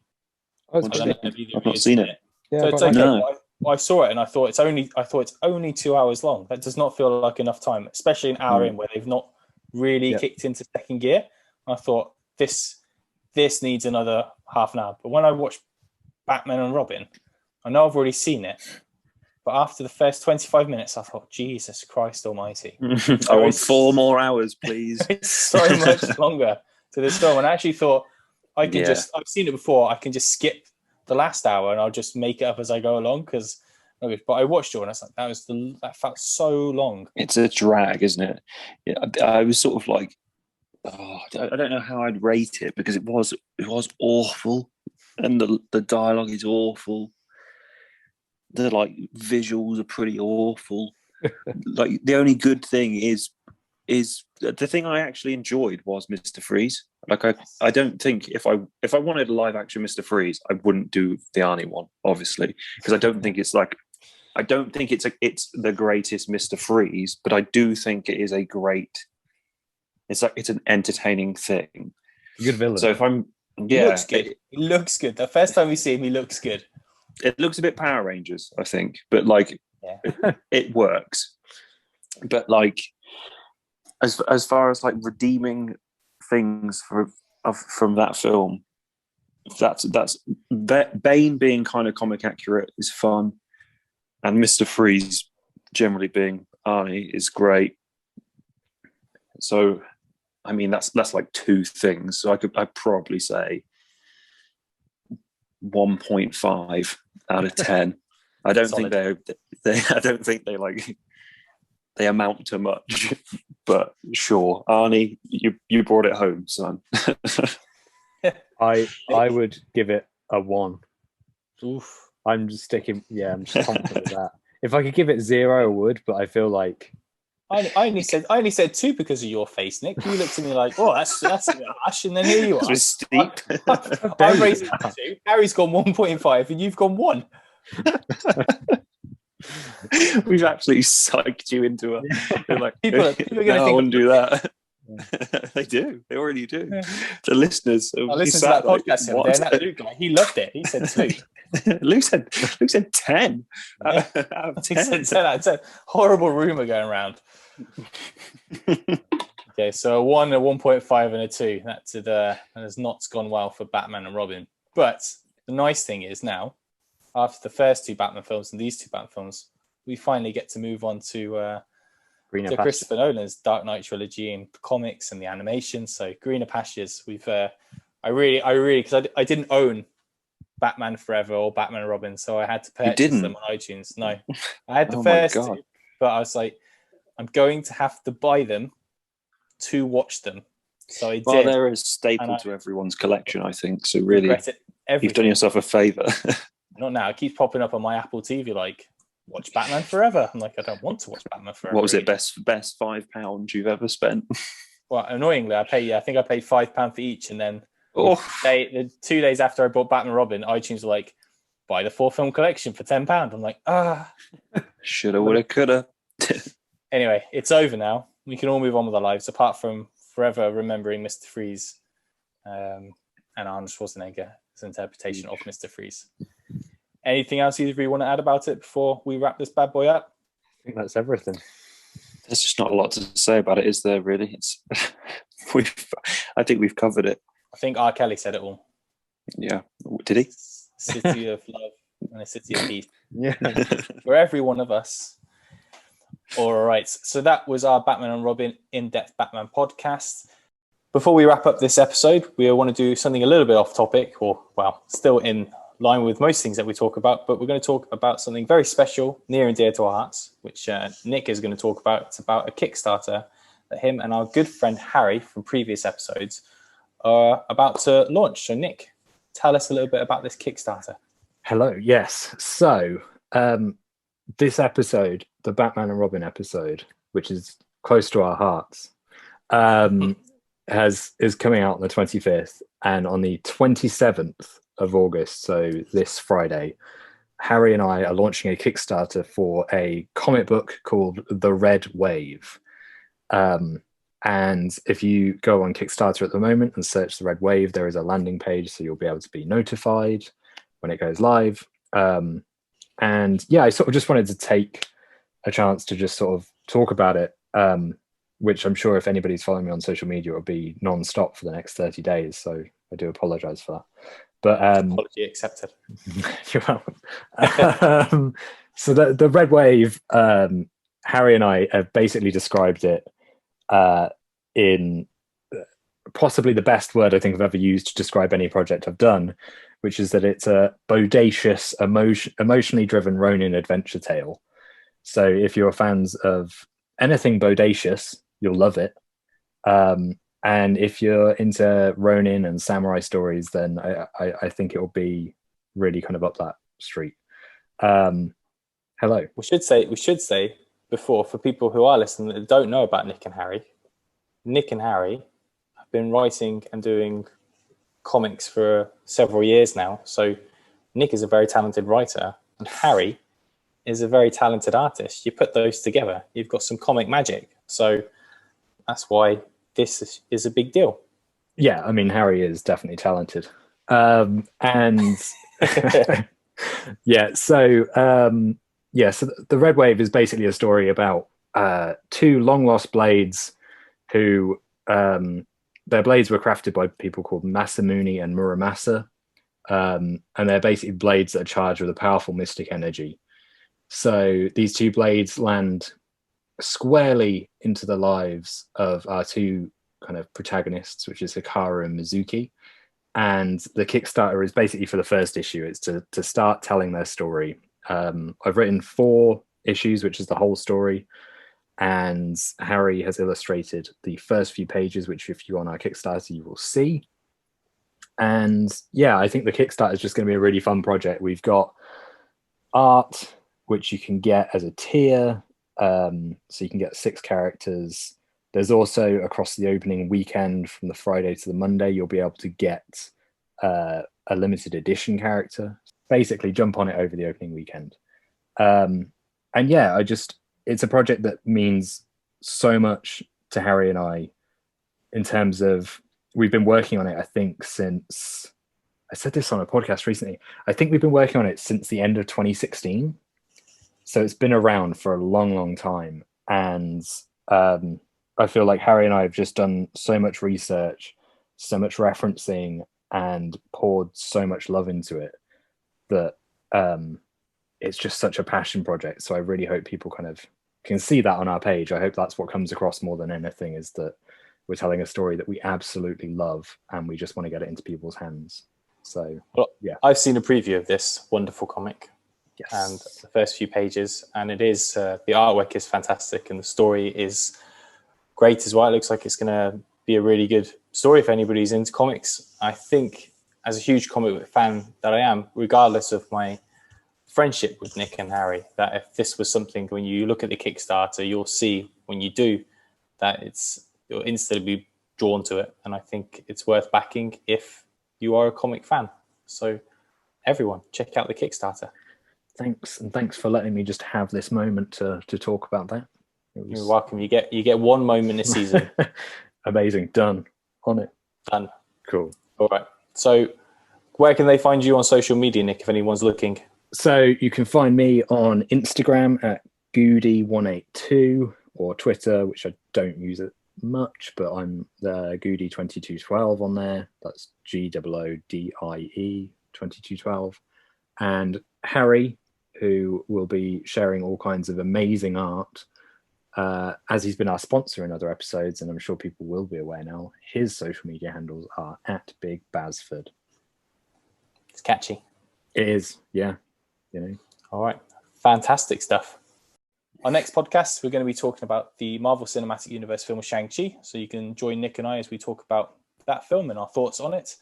Oh, I've I've not seen it. yeah, So it's but okay. No. I saw it and I thought it's only 2 hours long. That does not feel like enough time, especially an hour in where they've not really kicked into second gear. I thought this needs another half an hour. But when I watched Batman and Robin, I know I've already seen it, but after the first 25 minutes, I thought, Jesus Christ Almighty! I want 4 more hours, please. It's so much longer to this film, and I actually thought I can I've seen it before. I can just skip the last hour and I'll just make it up as I go along. But I watched it and I was like, that felt so long. It's a drag, isn't it? Yeah, I was sort of like, I don't know how I'd rate it because it was awful, and the dialogue is awful. The visuals are pretty awful. Like the only good thing is the thing I actually enjoyed was Mr. Freeze. Like I don't think if I wanted a live action Mr. Freeze, I wouldn't do the Arnie one, obviously, because I don't think it's the greatest Mr. Freeze, but I do think it is it's an entertaining thing. Good villain. So if I'm He looks good. He looks good. The first time we see him, he looks good. It looks a bit Power Rangers, I think, but it works. But as far as redeeming things from that film, that's Bane being kind of comic accurate is fun, and Mr. Freeze generally being Arnie is great. So, I mean, that's like 2 things. So I'd probably say 1.5 out of 10. I don't think they amount to much, but sure, Arnie, you brought it home, son. I would give it a 1. Oof. I'm just confident with that. If I could give it 0, I would, but I feel like I only said 2 because of your face, Nick. You looked at me like, "Oh, that's a bit harsh," and then here you are. It's steep. I'm raising it to 2. Harry's gone 1.5, and you've gone 1. We've actually psyched you into it. People are going to think I wouldn't do that. They do. They already do. Yeah. The listeners. I listened to that podcast the other day, and that Luke guy, he loved it. He said 2. Luke said 10. Yeah. Out of He 10. said 10. It's a horrible rumor going around. Okay, so a 1, a 1.5, and a 2. That has not gone well for Batman and Robin. But the nice thing is now, after the first 2 Batman films and these 2 Batman films, we finally get to move on to Christopher Nolan's Dark Knight trilogy and comics and the animation. So Greener Pastures. I really because I didn't own Batman Forever or Batman and Robin, so I had to purchase them on iTunes. No, I had the first 2, but I was like, I'm going to have to buy them to watch them. So I did. Well, they're a staple to everyone's collection, I think. So really, you've done yourself a favour. Not now. It keeps popping up on my Apple TV like, watch Batman Forever. I'm like, I don't want to watch Batman Forever. What was it? Best £5 you've ever spent? Well, annoyingly, I think I paid £5 for each, and then the 2 days after I bought Batman Robin, iTunes were like, buy the 4-film collection for £10. I'm like, shoulda, woulda, coulda. Anyway, it's over now. We can all move on with our lives, apart from forever remembering Mr. Freeze and Arnold Schwarzenegger's interpretation of Mr. Freeze. Anything else either of you want to add about it before we wrap this bad boy up? I think that's everything. There's just not a lot to say about it, is there? Really, I think we've covered it. I think R. Kelly said it all. Yeah, did he? City of love and a city of peace. Yeah, for every one of us. All right, so that was our Batman and Robin in-depth Batman podcast. Before we wrap up this episode, we want to do something a little bit off topic, or still in line with most things that we talk about, but we're going to talk about something very special, near and dear to our hearts, which Nick is going to talk about. It's about a Kickstarter that him and our good friend Harry from previous episodes are about to launch. So Nick, tell us a little bit about this Kickstarter. Hello, yes. So this episode, the Batman and Robin episode, which is close to our hearts, is coming out on the 25th, and on the 27th of August, so this Friday, Harry and I are launching a Kickstarter for a comic book called The Red Wave. And if you go on Kickstarter at the moment and search The Red Wave, there is a landing page, so you'll be able to be notified when it goes live. And yeah, I sort of just wanted to take a chance to just sort of talk about it, which I'm sure if anybody's following me on social media, it will be non-stop for the next 30 days. So I do apologize for that. But apology accepted. You're welcome. So the Red Wave, Harry and I have basically described it in possibly the best word I think I've ever used to describe any project I've done, which is that it's a bodacious, emotionally driven Ronin adventure tale. So if you're fans of anything bodacious, you'll love it. And if you're into Ronin and samurai stories, then I think it will be really kind of up that street. Hello. We should say before, for people who are listening that don't know about Nick and Harry have been writing and doing comics for several years now. So Nick is a very talented writer, and Harry is a very talented artist. You put those together, you've got some comic magic. So that's why this is a big deal. Yeah, I mean, Harry is definitely talented. And so the Red Wave is basically a story about two long lost blades who their blades were crafted by people called Masamune and Muramasa, and they're basically blades that are charged with a powerful mystic energy. So these two blades land squarely into the lives of our two kind of protagonists, which is Hikaru and Mizuki. And the Kickstarter is basically for the first issue. It's to start telling their story. I've written 4 issues, which is the whole story. And Harry has illustrated the first few pages, which if you're on our Kickstarter, you will see. And yeah, I think the Kickstarter is just going to be a really fun project. We've got art, which you can get as a tier. So you can get 6 characters. There's also, across the opening weekend from the Friday to the Monday, you'll be able to get a limited edition character. Basically, jump on it over the opening weekend. And yeah, it's a project that means so much to Harry and I in terms of, we've been working on it, I think, since, I said this on a podcast recently, I think we've been working on it since the end of 2016. So it's been around for a long, long time. And I feel like Harry and I have just done so much research, so much referencing, and poured so much love into it that it's just such a passion project. So I really hope people kind of can see that on our page. I hope that's what comes across more than anything, is that we're telling a story that we absolutely love and we just want to get it into people's hands. So, well, yeah. I've seen a preview of this wonderful comic. Yes. And the first few pages, and it is the artwork is fantastic and the story is great as well. It looks like it's going to be a really good story if anybody's into comics. I think, as a huge comic book fan that I am, regardless of my friendship with Nick and Harry, that if this was something, when you look at the Kickstarter, you'll see when you do that you'll instantly be drawn to it. And I think it's worth backing if you are a comic fan. So everyone, check out the Kickstarter. Thanks, and thanks for letting me just have this moment to talk about that. You're welcome. You get one moment a season. Amazing. Done. On it. Done. Cool. All right. So where can they find you on social media, Nick, if anyone's looking? So you can find me on Instagram at Goody182, or Twitter, which I don't use it much, but I'm the Goody2212 on there. That's GOODIE 2212. And Harry, who will be sharing all kinds of amazing art, as he's been our sponsor in other episodes, and I'm sure people will be aware now, his social media handles are at Big Basford. It's catchy. It is, yeah. You know. All right. Fantastic stuff. Our next podcast, we're going to be talking about the Marvel Cinematic Universe film Shang-Chi. So you can join Nick and I as we talk about that film and our thoughts on it.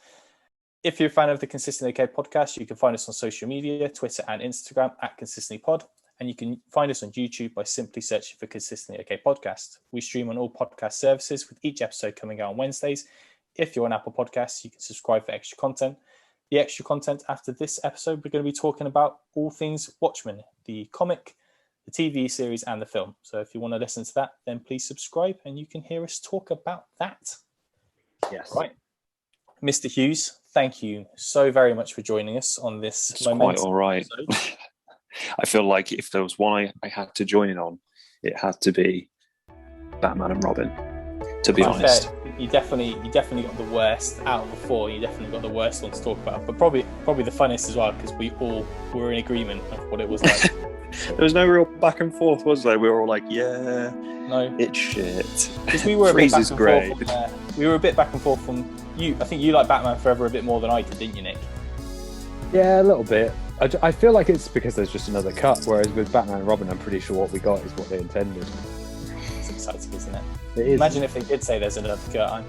If you're a fan of the Consistently OK podcast, you can find us on social media, Twitter and Instagram at ConsistentlyPod. and you can find us on YouTube by simply searching for Consistently OK Podcast. We stream on all podcast services, with each episode coming out on Wednesdays. If you're on Apple Podcasts, you can subscribe for extra content. The extra content after this episode, we're going to be talking about all things Watchmen, the comic, the TV series, and the film. So if you want to listen to that, then please subscribe and you can hear us talk about that. Yes. Right. Mr. Hughes, thank you so very much for joining us on this. It's quite all right. I feel like if there was one I had to join in on, it had to be Batman and Robin, to be honest. Fair, you definitely got the worst out of the four. You definitely got the worst one to talk about, but probably the funnest as well, because we all were in agreement of what it was like. There was no real back and forth, was there? We were all like, yeah, no, it's shit. Because we were a bit back and great. forth. We were a bit back and forth from you. I think you like Batman Forever a bit more than I did, didn't you, Nick? Yeah, a little bit. I feel like it's because there's just another cut, whereas with Batman and Robin, I'm pretty sure what we got is what they intended. It's exciting, isn't it? It is. Imagine if they did say there's another cut.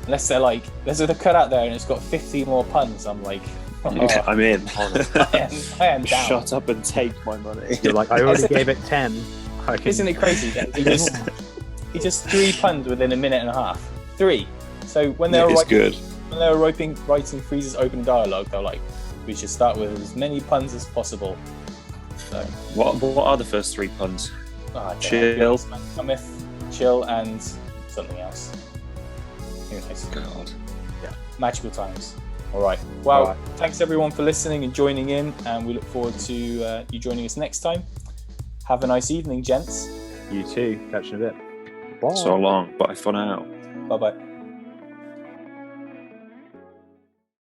Unless they're like, there's a cut out there and it's got 50 more puns. I'm like, oh, I'm in. I am down. Shut up and take my money. You're like, I already gave it 10. Isn't it crazy that he just 3 puns within a minute and a half? 3. So when they were writing Freeze's opening dialogue, they were like, we should start with as many puns as possible. So What are the first 3 puns? Chill, chill, and something else. Who knows? God. Yeah, magical times. All right. Well, Thanks everyone for listening and joining in, and we look forward to you joining us next time. Have a nice evening, gents. You too. Catch you in a bit. Bye. So long. Bye for now. Bye bye.